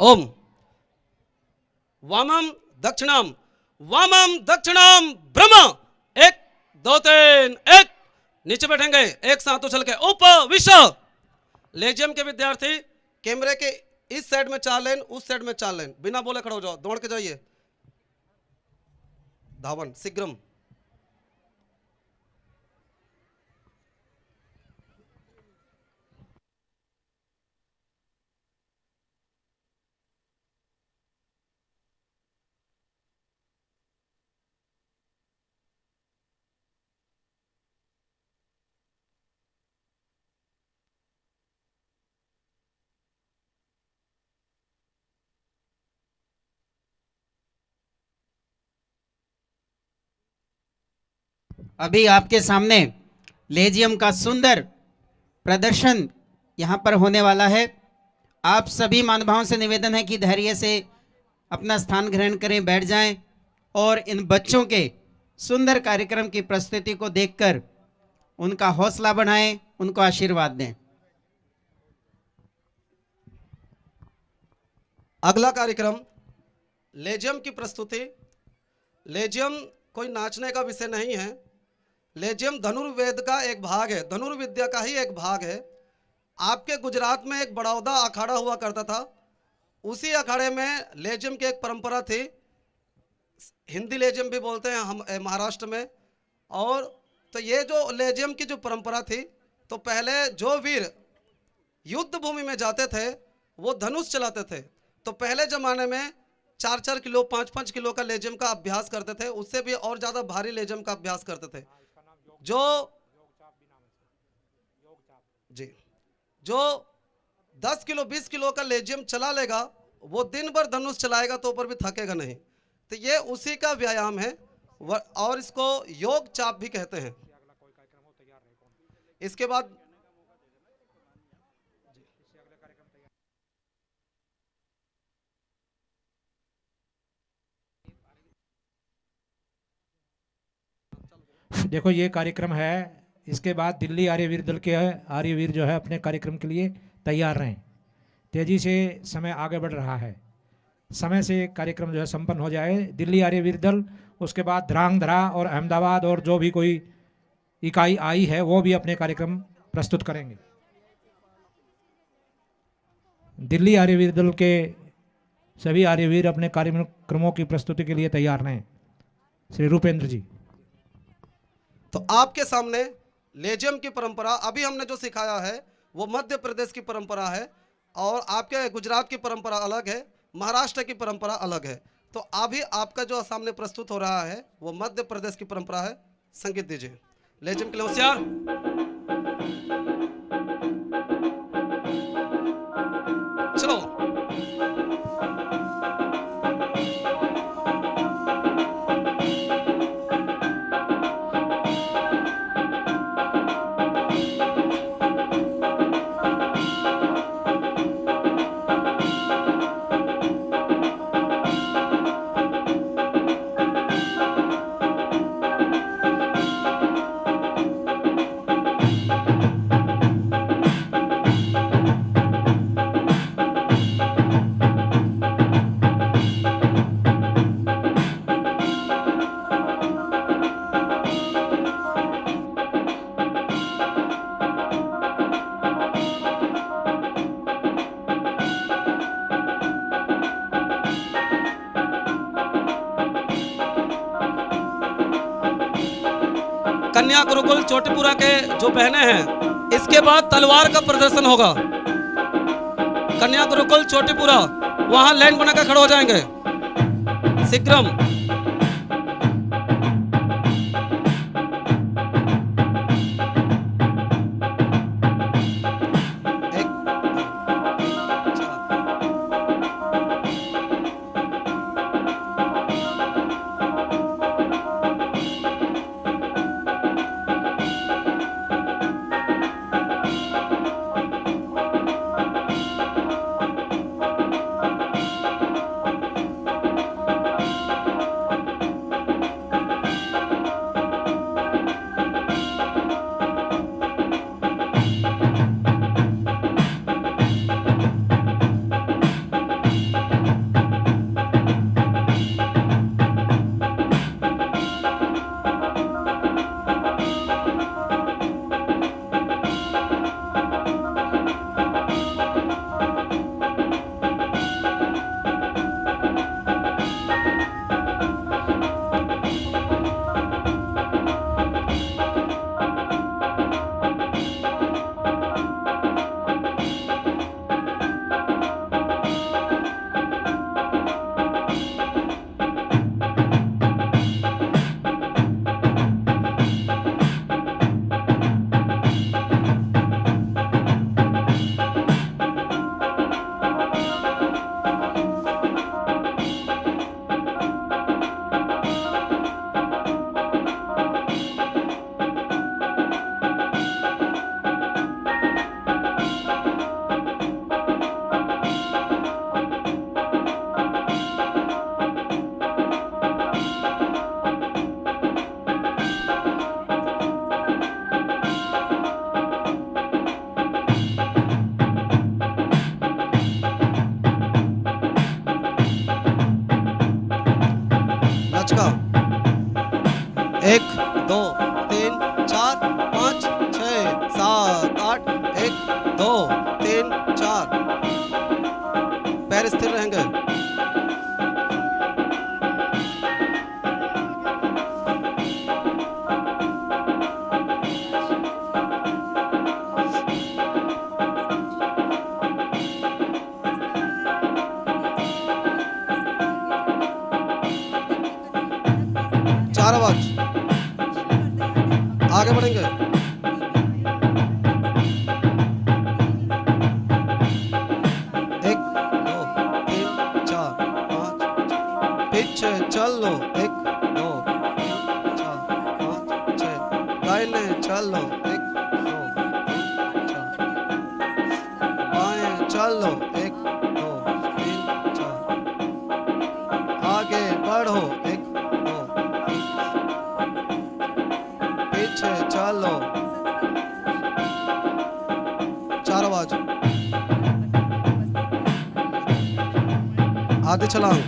ओम वामम दक्षिणम ब्रह्म। 1 2 3 1। नीचे बैठेंगे एक साथ उछल के ऊपर विश्व। लेजियम के विद्यार्थी कैमरे के इस साइड में 4 लेन, उस साइड में 4 लेन, बिना बोले खड़े हो जाओ, दौड़ के जाइए। धावन शीघ्रम। अभी आपके सामने लेजियम का सुंदर प्रदर्शन यहाँ पर होने वाला है। आप सभी महानुभावों से निवेदन है कि धैर्य से अपना स्थान ग्रहण करें, बैठ जाएं और इन बच्चों के सुंदर कार्यक्रम की प्रस्तुति को देखकर उनका हौसला बढ़ाएं, उनको आशीर्वाद दें। अगला कार्यक्रम लेजियम की प्रस्तुति। लेजियम कोई नाचने का विषय नहीं है। लेजियम धनुर्वेद का एक भाग है, धनुर्विद्या का ही एक भाग है। आपके गुजरात में एक बड़ौदा अखाड़ा हुआ करता था, उसी अखाड़े में लेजियम की एक परंपरा थी। हिंदी लेजियम भी बोलते हैं हम महाराष्ट्र में। और तो ये जो लेजियम की जो परंपरा थी, तो पहले जो वीर युद्ध भूमि में जाते थे वो धनुष चलाते थे। तो पहले जमाने में 4-4 किलो 5-5 किलो का लेजियम का अभ्यास करते थे, उससे भी और ज्यादा भारी लेजियम का अभ्यास करते थे। जो 10 किलो 20 किलो का लेजियम चला लेगा वो दिन भर धनुष चलाएगा तो ऊपर भी थकेगा नहीं। तो ये उसी का व्यायाम है और इसको योग चाप भी कहते हैं। इसके बाद देखो ये कार्यक्रम है इसके बाद दिल्ली आर्यवीर दल के आर्यवीर जो है अपने कार्यक्रम के लिए तैयार रहें। तेज़ी से समय आगे बढ़ रहा है, समय से कार्यक्रम जो है संपन्न हो जाए। दिल्ली आर्यवीर दल, उसके बाद ध्रांगध्रा और अहमदाबाद और जो भी कोई इकाई आई है वो भी अपने कार्यक्रम प्रस्तुत करेंगे। दिल्ली आर्यवीर दल के सभी आर्यवीर अपने कार्यक्रमों की प्रस्तुति के लिए तैयार रहें। श्री रूपेंद्र जी। तो आपके सामने लेजियम की परंपरा अभी हमने जो सिखाया है वो मध्य प्रदेश की परंपरा है, और आपके गुजरात की परंपरा अलग है, महाराष्ट्र की परंपरा अलग है। तो अभी आपका जो सामने प्रस्तुत हो रहा है वो मध्य प्रदेश की परंपरा है। संगीत दीजिए। लेजियम के लिए होशियार। चलो। कन्या गुरुकुल चोटीपुरा के जो बहनें हैं, इसके बाद तलवार का प्रदर्शन होगा। कन्या गुरुकुल चोटीपुरा वहां लाइन बनाकर खड़े हो जाएंगे शीघ्रम। का 1 2 3 4 5 6 7 8 1 2 3 4 पैर स्थिर रहेंगे। चार आवाज आगे बढ़ेंगे। 1 2 3 4 5 पीछे चल लो। 1 2 3 4 5 6 दाहिने चल लो। 1 2 3 4 बाएं चल लो। 1 2 3 4 आगे बढ़ो। 1 2 पीछे चलो। आवाज, आधे छलांग,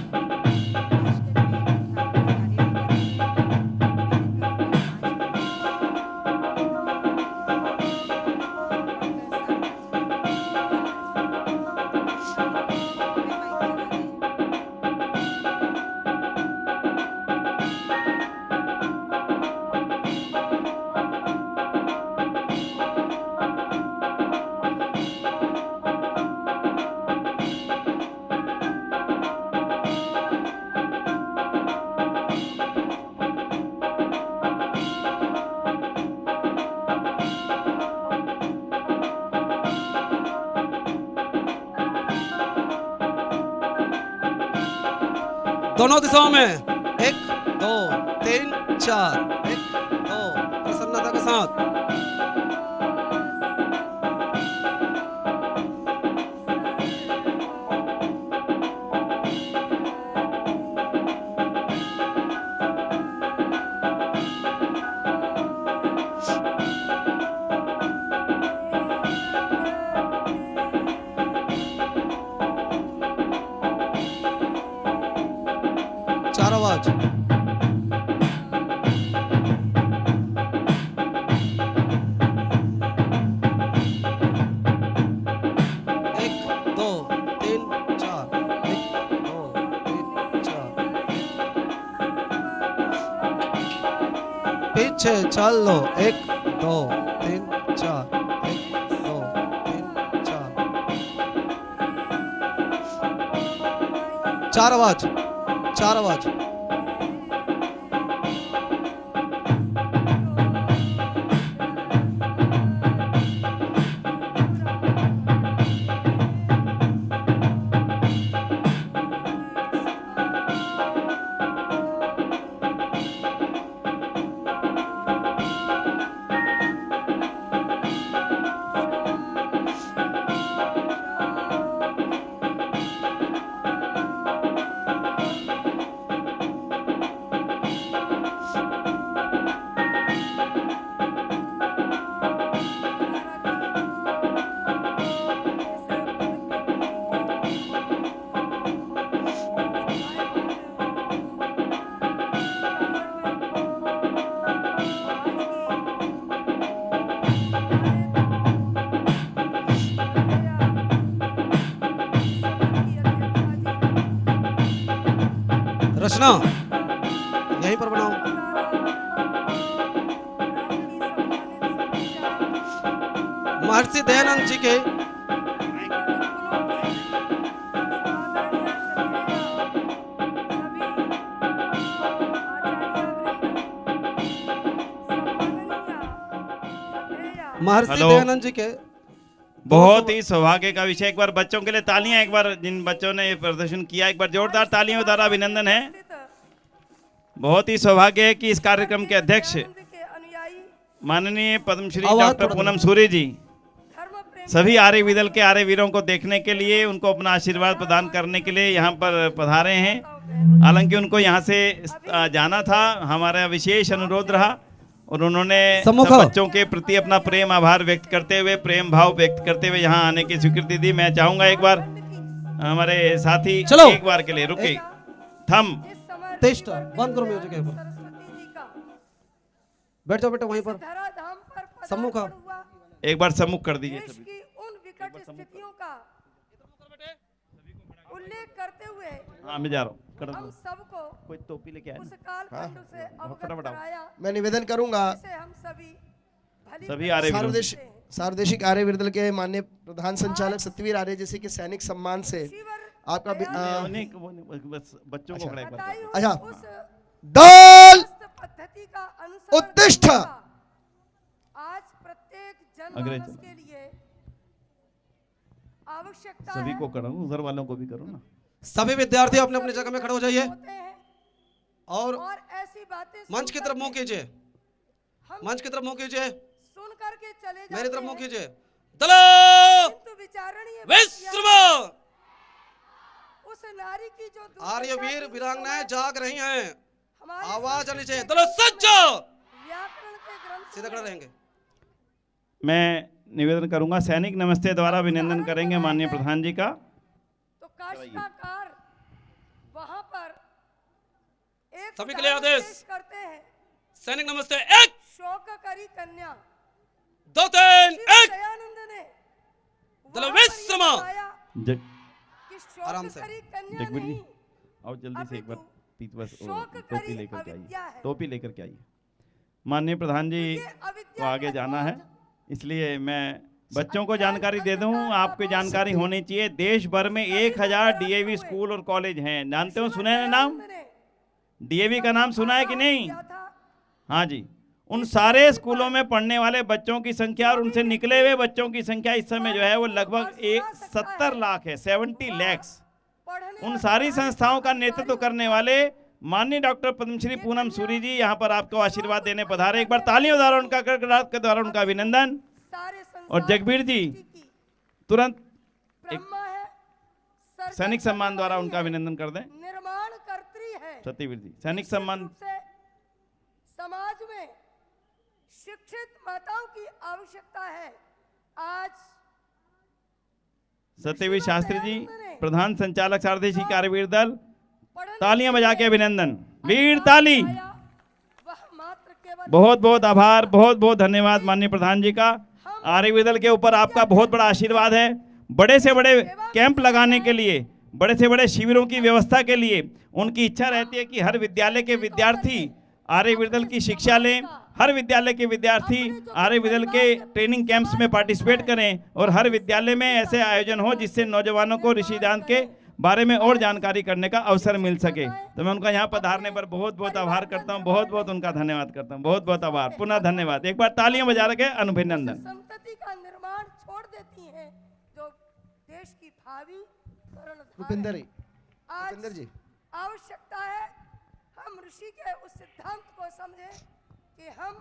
दोनों दिशाओं में 1 2 3 4, 1 2, प्रसन्नता के साथ। चार आवाज, पीछे चल लो, 1 2 3 4, 1 2 3 4, चार आवाज, चार आवाज, रचना यहीं पर बनाओ। महर्षि दयानंद जी के महर्षि दयानंद जी के बहुत ही सौभाग्य का विषय। एक बार बच्चों के लिए तालियां, एक बार जिन बच्चों ने ये प्रदर्शन किया एक बार जोरदार तालियों द्वारा अभिनंदन है। बहुत ही सौभाग्य है कि इस कार्यक्रम के अध्यक्ष माननीय पद्मश्री डॉक्टर पूनम सूरी जी सभी आर्य विदल के आर्य वीरों को देखने के लिए, उनको अपना आशीर्वाद प्रदान करने के लिए यहाँ पर पधारे हैं। हालांकि उनको यहाँ से जाना था, हमारा विशेष अनुरोध रहा और उन्होंने सब बच्चों के प्रति अपना प्रेम आभार व्यक्त करते हुए, प्रेम भाव व्यक्त करते हुए यहाँ आने की स्वीकृति दी। मैं चाहूंगा एक बार हमारे साथी एक बार के लिए रुके, थम टेस्ट बंद करो म्यूजिक, बैठ जाओ बेटा वहीं पर, सम्मुख एक बार सम्मुख कर दीजिए सभी। उन विकट स्थितियों का उल्लेख करते हुए हाँ मैं जा रहा हूँ, कर हम सबको कोई टोपी लेके आए उस कालखंड से अवगत कराया। मैं निवेदन करूंगा हम सभी आर्य सार्वदेशिक आर्य विदल के माननीय प्रधान संचालक सत्यवीर आर्य जैसे के सैनिक सम्मान से आपका बच्चों को खड़ा कर। अच्छा, दल पद्धति का अनुसरण उत्तिष्ठ। आज प्रत्येक जनमानस के लिए आवश्यकता सभी को करूँ, उधर वालों को भी करूँ ना। सभी विद्यार्थी अपने अपने जगह में खड़े हो जाइए और ऐसी बातें मंच की तरफ मुंह कीजिए, मंच की तरफ मुंह कीजिए, सुन करके चले जाते मेरी तरफ मुंह कीजिए। उस नारी की जो आर्य वीर वीरांगनाएं जाग रही हैं, आवाज आनी चाहिए। दलो सच्चो व्याकरण के ग्रंथ सीधा खड़े रहेंगे। मैं निवेदन करूंगा सैनिक नमस्ते द्वारा अभिनंदन करेंगे माननीय प्रधान जी का। तो काशिकाकार वहां पर एक सभी के लिए आदेश। पेश करते हैं। सैनिक नमस्ते, एक शोक करी कन्या 2 3 शिव 1। दयानंद ने चलो वहां पर विश्व ये बताया जग कि शोक आराम से। करी कन्या जगबीर जी नहीं, आओ जल्दी से एक बार बस शोक टोपी करी लेकर के अविद्या आइए, है। टोपी लेकर के आइए। माननीय प्रधान जी ये को अविद्या आगे का जाना है, क्रोध इसलिए मैं बच्चों को जानकारी दे दूं, आपकी जानकारी होनी चाहिए। देश भर में 1000 डीएवी स्कूल और कॉलेज हैं, जानते हो, सुने हैं नाम? दयानंद ने डीएवी का नाम सुना है कि नहीं? किया था। हाँ जी, उन सारे स्कूलों में पढ़ने वाले बच्चों की संख्या और उनसे निकले हुए बच्चों की संख्या इस समय जो है वो लगभग 70 लाख है, 70 लैक्स। पढ़ने उन सारी संस्थाओं का नेतृत्व करने वाले माननीय डॉक्टर पद्मश्री पूनम सूरी जी यहाँ पर आपको आशीर्वाद देने पधारे। एक बार तालियों द्वारा उनका गड़गड़ाहट के द्वारा उनका अभिनंदन। सारे और संसार जगबीर जी की तुरंत एक ब्रह्मा है, सर्जन सैनिक सम्मान द्वारा करने उनका वाली है, अभिनंदन कर दें। निर्माण कर्त्री है। सत्यवीर जी सैनिक निश्चित सम्मान। रूप से समाज में शिक्षित माताओं की आवश्यकता है। आज सत्यवीर शास्त्री जी प्रधान संचालक सारथी श्री कार्यवीर दल, पढ़ने तालियां बजा के लिए अभिनंदन, वीर ताली। आया, वह मात्र केवल बहुत बहुत आभार, बहुत बहुत धन्यवाद माननीय प्रधान जी का। आर्यवीर दल के ऊपर आपका बहुत बड़ा आशीर्वाद है। बड़े से बड़े कैंप लगाने के लिए, बड़े से बड़े शिविरों की व्यवस्था के लिए उनकी इच्छा रहती है कि हर विद्यालय के विद्यार्थी आर्यवीर दल की शिक्षा लें, हर विद्यालय के विद्यार्थी आर्यवीर दल के ट्रेनिंग कैंप्स में पार्टिसिपेट करें और हर विद्यालय में ऐसे आयोजन हो जिससे नौजवानों को ऋषिदान के बारे में और जानकारी करने का अवसर मिल सके। तो मैं उनका यहाँ पधारने पर बहुत बहुत आभार करता हूँ, बहुत बहुत उनका धन्यवाद करता हूँ, बहुत बहुत आभार, पुनः धन्यवाद। एक बार तालियां बजा के अभिनंदन। संतति का निर्माण छोड़ देती हैं जो देश की भावी कर्णधार भूपेंद्र है। आज भूपेंद्र जी। आवश्यकता है हम ऋषि के उस सिद्धांत को समझें कि हम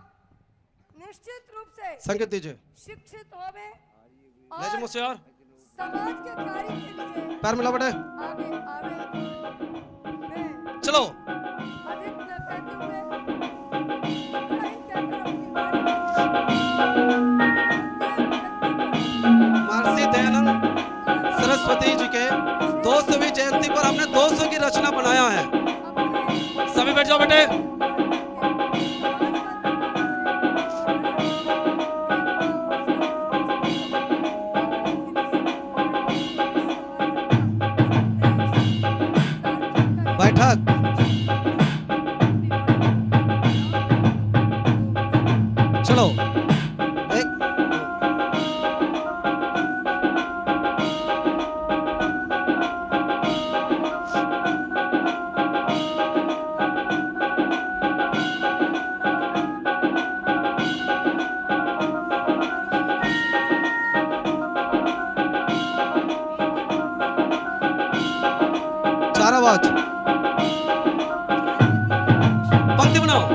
निश्चित रूप से संकेत दीजिए। शिक्षित होवे ले जाओ और मुझसे यार। समाज के कार्य के लिए पैर मिला बेटे। आगे आवे। मैं चलो अधिक न कहते हुए नहीं कहकर अपनी बारी महर्षि दयानंद सरस्वती जी के 200वीं जयंती पर हमने 200 की रचना बनाया है। सभी बैठ जाओ बेटे। बैठक। चलो एक चार आवाज पंक्ति बनाओ।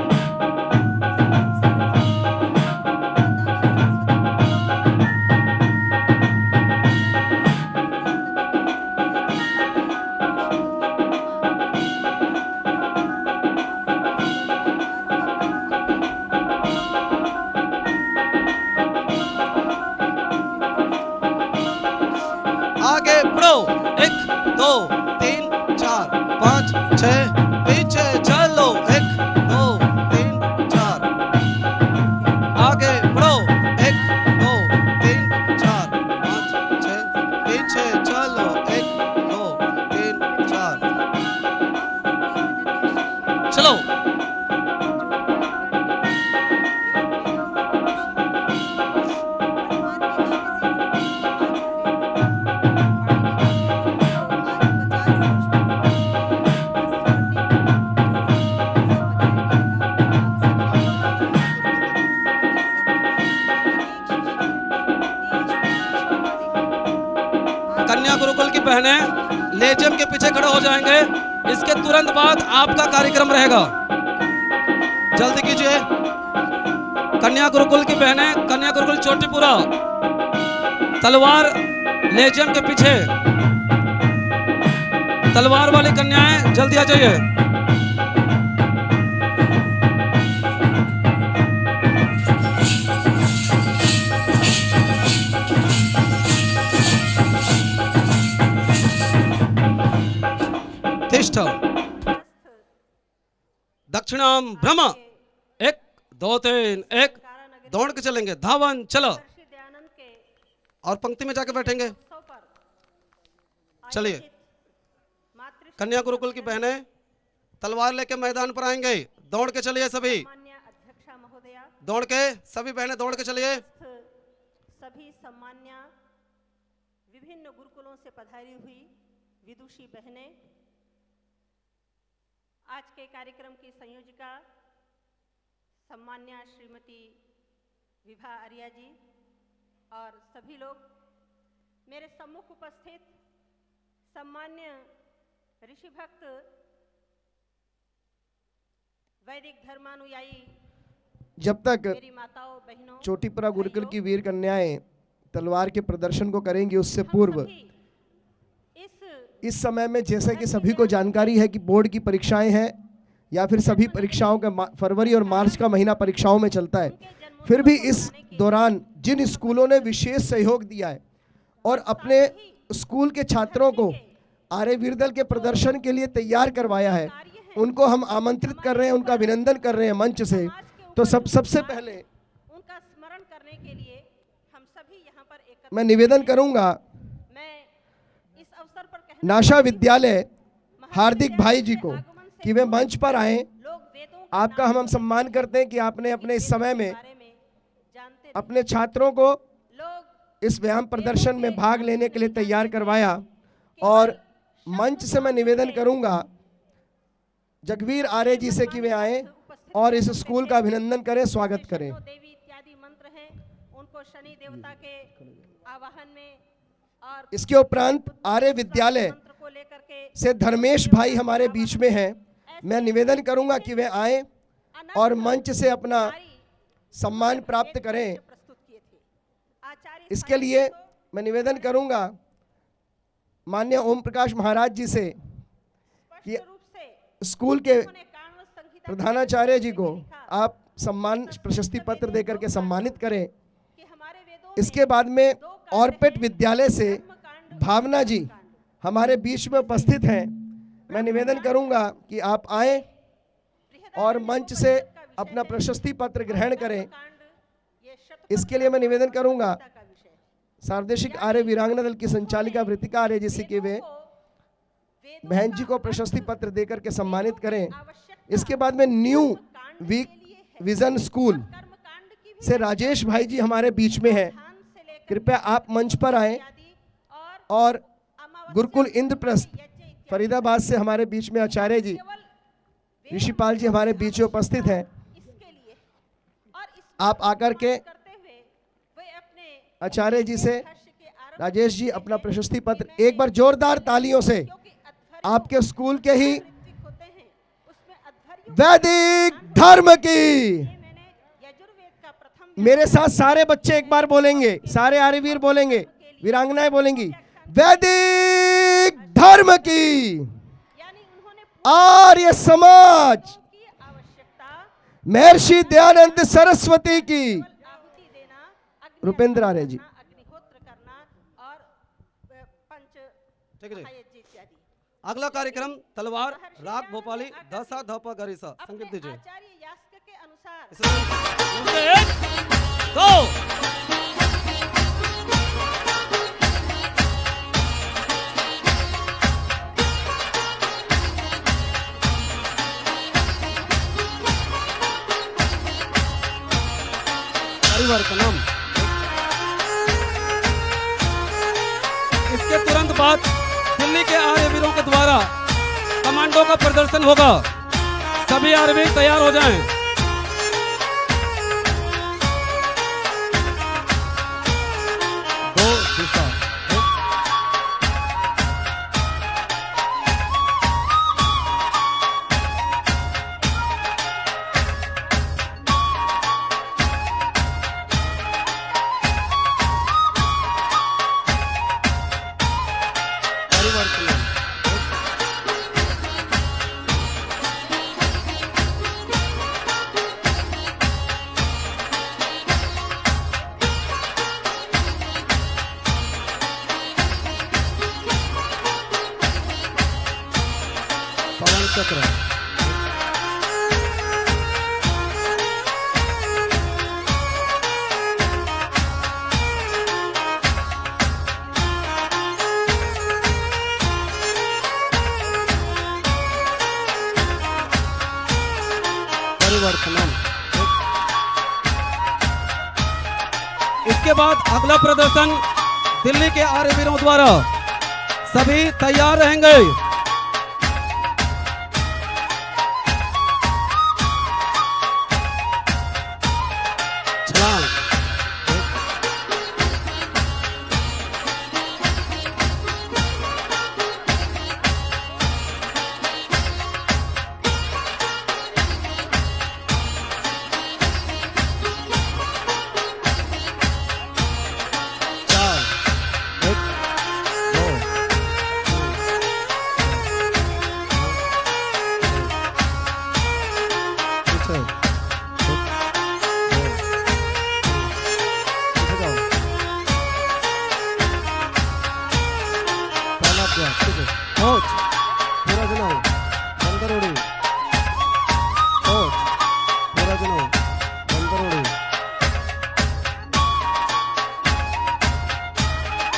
आगे बढ़ो। 1 2 3 4 5 6 पीछे चलो। 1 2 3 4 आगे बढ़ो। 1 2 3 4 5 6 पीछे चलो। 1 2 3 4 चलो कन्या गुरुकुल की बहनें लेजियम के पीछे खड़े हो जाएंगे। इसके तुरंत बाद आपका कार्यक्रम रहेगा, जल्दी कीजिए। कन्या गुरुकुल की बहनें, कन्या गुरुकुल चोटीपुरा, तलवार लेजियम के पीछे, तलवार वाली कन्याएं जल्दी आ जाइए। दक्षिणाम भ्रम, 1 2 3 1, दौड़ के चलेंगे, धावन चलो, और पंक्ति में जाके बैठेंगे। चलिए, कन्या गुरुकुल की बहनें तलवार लेके मैदान पर आएंगे, दौड़ के चलिए सभी, दौड़ के सभी बहनें दौड़ के चलिए। सभी सम्मान्य विभिन्न गुरुकुलों से पधारी हुई विदुषी बहनें, आज के कार्यक्रम की संयोजिका सम्मान्य श्रीमती विभा आर्या जी और सभी लोग, मेरे सम्मुख उपस्थित सम्मान्य ऋषि भक्त वैदिक धर्मानुयायी, जब तक मेरी माताओं बहनों, चोटीपुरा गुरुकुल की वीर कन्याएं तलवार के प्रदर्शन को करेंगी, उससे पूर्व इस समय में जैसे कि सभी को जानकारी है कि बोर्ड की परीक्षाएं हैं या फिर सभी परीक्षाओं का फरवरी और मार्च का महीना परीक्षाओं में चलता है, फिर भी इस दौरान जिन स्कूलों ने विशेष सहयोग दिया है और अपने स्कूल के छात्रों को आर्य वीरदल के प्रदर्शन के लिए तैयार करवाया है, उनको हम आमंत्रित कर रहे हैं, उनका अभिनंदन कर रहे हैं मंच से। तो सबसे पहले उनका स्मरण करने के लिए हम सभी यहाँ पर एकत्र, मैं निवेदन करूंगा मैं इस अवसर पर नाशा विद्यालय हार्दिक भाई जी को कि वे मंच पर आए। आपका हम सम्मान करते हैं कि आपने अपने इस समय में अपने छात्रों को इस व्यायाम प्रदर्शन में भाग लेने के लिए तैयार करवाया। और मंच से मैं निवेदन करूंगा जगवीर आर्य जी से कि वे आए और इस स्कूल का अभिनंदन करें, स्वागत करें। देवी इत्यादि मंत्र हैं, उनको शनि देवता के आवाहन में, और इसके उपरांत आर्य विद्यालय से धर्मेश भाई हमारे बीच में हैं। मैं निवेदन करूंगा कि वे आए और मंच से अपना सम्मान प्राप्त करें। इसके लिए मैं निवेदन करूंगा माननीय ओम प्रकाश महाराज जी से कि स्कूल के प्रधानाचार्य जी को आप सम्मान प्रशस्ति पत्र देकर के सम्मानित करें। इसके बाद में ऑर्पेट विद्यालय से भावना जी हमारे बीच में उपस्थित हैं। मैं निवेदन करूंगा कि आप आए और मंच से अपना प्रशस्ति पत्र ग्रहण करें। इसके लिए मैं निवेदन करूंगा सार्वदेशिक आर्य वीरांगना दल की संचालिका वृतिका आर्य जी से कि वे बहन जी को प्रशस्ति पत्र देकर के सम्मानित करें। इसके बाद में न्यू विजन स्कूल से राजेश भाई जी हमारे बीच में हैं। कृपया आप मंच पर आएं। और गुरुकुल इंद्रप्रस्थ फरीदाबाद से हमारे बीच में आचार्य जी ऋषिपाल जी हमारे बीच में उपस्थित हैं। आप आकर के आचार्य जी से राजेश जी अपना प्रशस्ति पत्र, एक बार जोरदार तालियों से आपके स्कूल के ही वैदिक धर्म की, मेरे साथ सारे बच्चे एक बार बोलेंगे, सारे आर्यवीर बोलेंगे, वीरांगनाएं बोलेंगी, वैदिक धर्म की आर्य समाज महर्षि दयानंद सरस्वती की। रुपेंद्र आर्य जी। अगला कार्यक्रम तलवार राग भोपाली दसा धपा गरिसा, संगीत दीजिए। एक, दो, परिवार का नाम। इसके तुरंत बाद दिल्ली के आर्यवीरों के द्वारा कमांडो का प्रदर्शन होगा। सभी आर्यवीर तैयार हो जाएं। दो दिशा, चक्र। इसके बाद अगला प्रदर्शन दिल्ली के आर्य वीरों द्वारा। सभी तैयार रहेंगे। छलांग।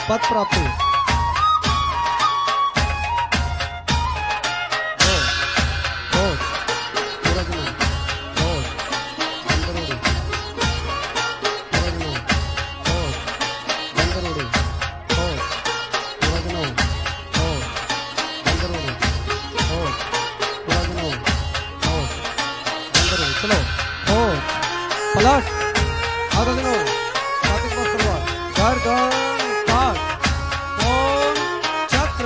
पद प्राप्ति। चलो पलट आधा दिनो कार्तिक मस्त तलवार गर्दन काट कौन चक्र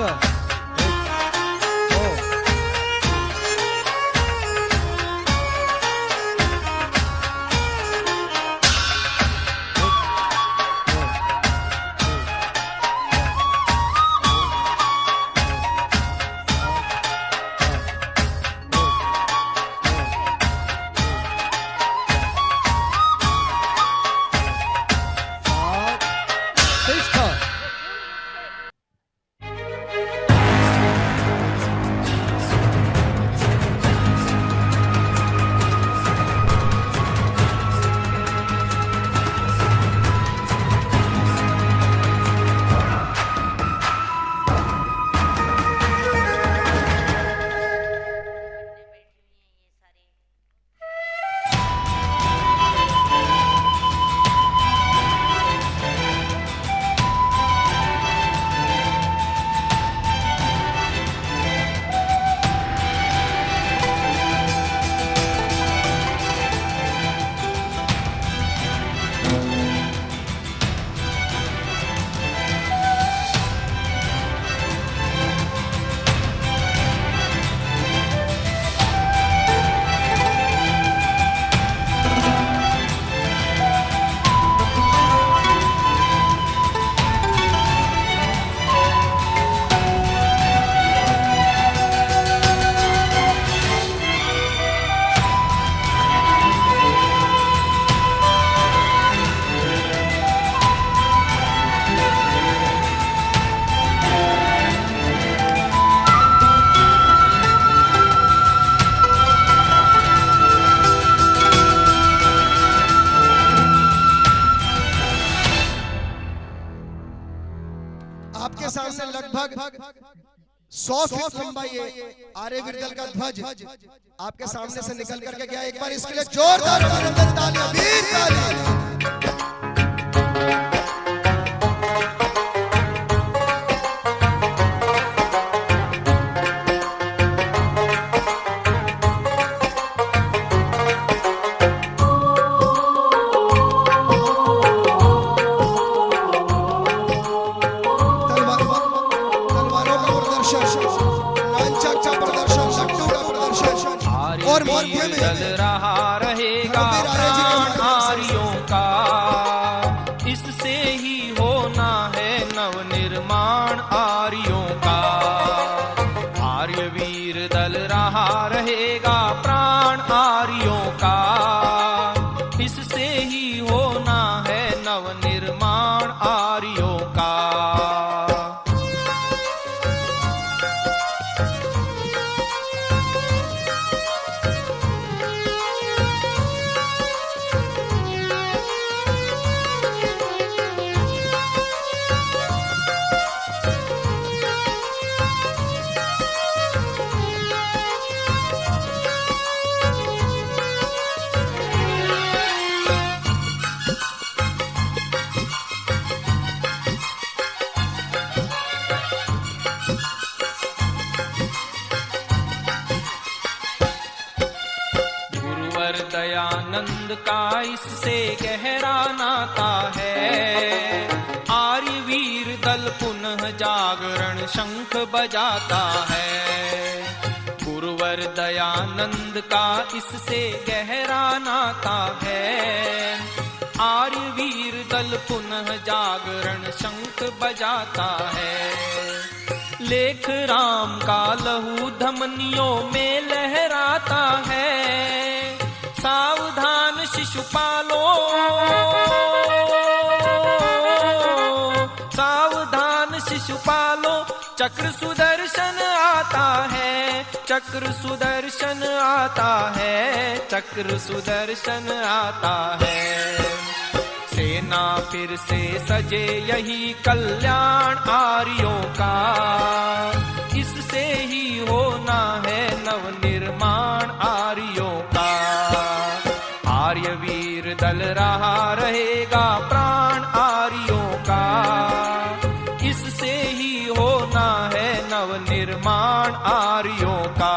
आपके सामने लगभग 100 फीट लंबा ये आर्यवीर दल का ध्वज आपके सामने से निकल करके गया। एक बार इसके लिए जोरदार अभिनंदन, तालियां, वीर तालियां। और मध्य में चल रहा रहेगा प्राण आर्यों का, इससे ही होना है नवनिर्माण आर्यों का। आर्यवीर दल रहा रहेगा प्राण आर्यों का, इससे ही होना है नवनिर्माण आर्यों का। दयानंद का इससे गहरा नाता है। आर्य वीर दल पुनः जागरण शंख बजाता है। गुरुवर दयानंद का इससे गहरा नाता है। आर्य वीर दल पुनः जागरण शंख बजाता है। लेख राम का लहू धमनियों में लहराता है। सावधान शिशुपालो, सावधान शिशुपालो, चक्र सुदर्शन आता है। चक्र सुदर्शन आता है। चक्र सुदर्शन आता है। सेना फिर से सजे यही कल्याण आर्यों का। इससे ही होना है नव निर्माण आर्यों का। आर्य वीर दल रहा रहेगा प्राण आर्यों का। इससे ही होना है नव निर्माण आर्यों का।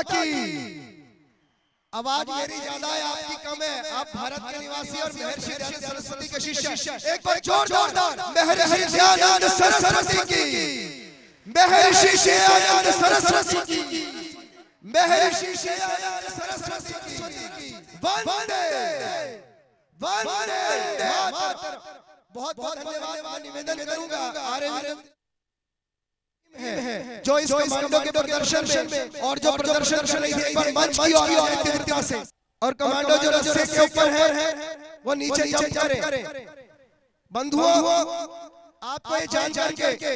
की। आवाज मेरी ज्यादा है, आपकी कम है। आप भारत के निवासी और महर्षि दयानंद सरस्वती के शिष्य, एक बार जोरदार महर्षि दयानंद सरस्वती की, महर्षि दयानंद सरस्वती की, महर्षि दयानंद सरस्वती की। वंदे वंदे मातरम। बहुत बहुत धन्यवाद। मैं निवेदन करूंगा आर्यवीर जो इस कमांडो के प्रदर्शन में और जो प्रदर्शन कर रही है, एक बार मंच की ओर आए तीव्रता से। और कमांडो जो रस्से के ऊपर है वो नीचे जंप करे। बंधुओं, आपको ये जान करके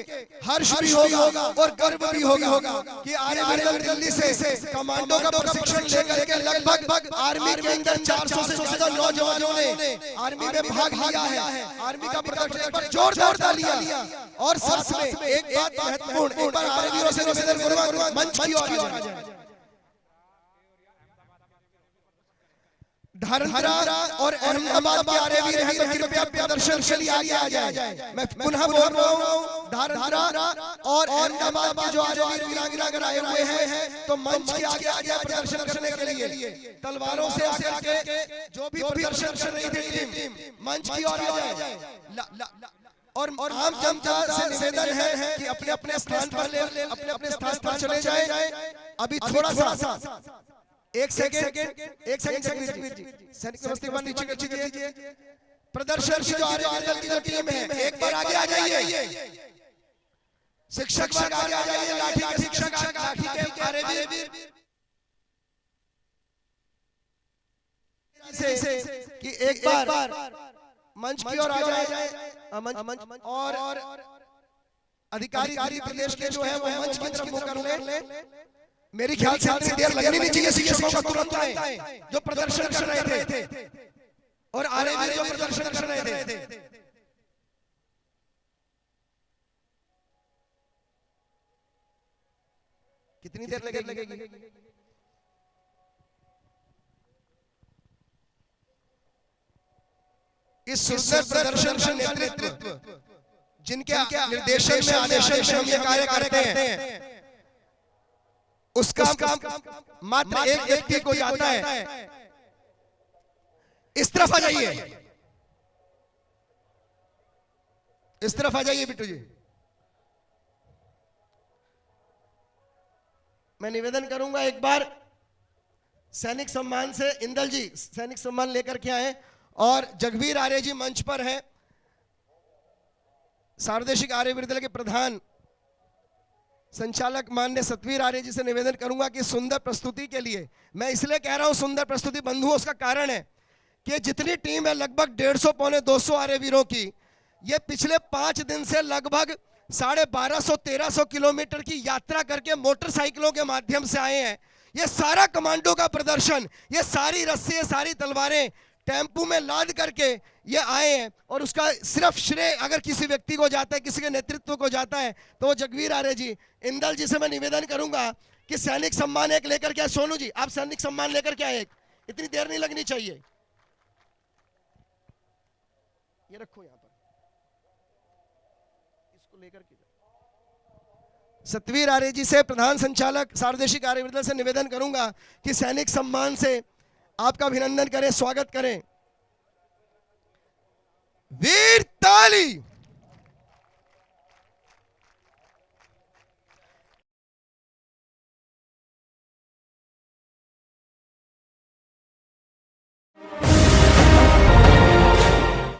हर्ष भी होगा और गर्व भी होगा कि आर्यवीर दिल्ली से कमांडो का प्रशिक्षण लेकर के लगभग आर्मी के अंदर 400 से ज्यादा नौजवानों ने आर्मी में भाग लिया है। आर्मी का प्रदर्शन पर जोरदार तालियां। और साथ में एक बात महत्वपूर्ण, एक बार आर्यवीरों से निवेदन करूंगा मंच की ओर आ जाए। धारधरा और अहमदाबाद के आर्यवीर हैं तो कृपया प्रदर्शन के लिए आगे आ जाए। मैं पुनः बोल रहा हूँ, धारधरा और अहमदाबाद के जो आर्यवीर वीरांगना आए हुए हैं तो मंच के आगे आ जाए प्रदर्शन करने के लिए। तलवारों से आकर के जो भी प्रदर्शन कर रही थी टीम मंच की ओर आ जाए। और आम जनता से निवेदन है कि अपने अपने स्थान पर चले जाए। अभी थोड़ा सा एक सेकंड सैनिक नमस्ते नीचे कीजिए। प्रदर्शन की जो आर्यवीर की टीम है एक बार आगे आ जाइए। शिक्षक आगे आ जाइए। लाठी के शिक्षक, लाठी के आर्यवीर से कि एक बार मंच की ओर आ जाए। और अधिकारी प्रदेश के जो है वो मंच की तरफ मुख कर ले। मेरी ख्याल से देर लगनी नहीं चाहिए शिक्षकों को तुरंत आए जो प्रदर्शन कर रहे थे और आर्यवीर जो प्रदर्शन कर रहे थे। कितनी देर लगेगी? इस सुंदर प्रदर्शन का नेतृत्व जिनके निर्देशन में आदेश हम ये कार्य करते हैं उसका मात्र एक व्यक्ति को जाता है। इस तरफ आ जाइए, इस तरफ आ जाइए बिट्टू जी। मैं निवेदन करूंगा एक बार सैनिक सम्मान से इंदल जी सैनिक सम्मान लेकर के आए और जगवीर आर्य जी मंच पर हैं। सार्वदेशिक आर्यवीर दल के प्रधान संचालक माननीय सतवीर आर्य जी से निवेदन करूंगा कि सुंदर प्रस्तुति के लिए, मैं इसलिए कह रहा हूं सुंदर प्रस्तुति बंधुओं, उसका कारण है कि जितनी टीम है लगभग 150 पौने 200 आर्यवीरों की, ये पिछले 5 दिन से लगभग 1250-1300 किलोमीटर की यात्रा करके मोटरसाइकिलों के माध्यम से आए हैं। ये सारा कमांडो का प्रदर्शन, ये सारी रस्सी, सारी तलवारें टेम्पू में लाद करके ये आए हैं और उसका सिर्फ श्रेय अगर किसी व्यक्ति को जाता है, किसी के नेतृत्व को जाता है तो वो जगवीर आर्य जी। इंदल जी से मैं निवेदन करूंगा कि सैनिक सम्मान एक लेकर के आए। सोनू जी आप सैनिक सम्मान लेकर के आए, इतनी देर नहीं लगनी चाहिए। ये रखो यहां पर, इसको लेकर के सतवीर आर्य जी से प्रधान संचालक सार्वदेशिक आर्यवीर दल से निवेदन करूंगा कि सैनिक सम्मान से आपका अभिनंदन करें, स्वागत करें। वीर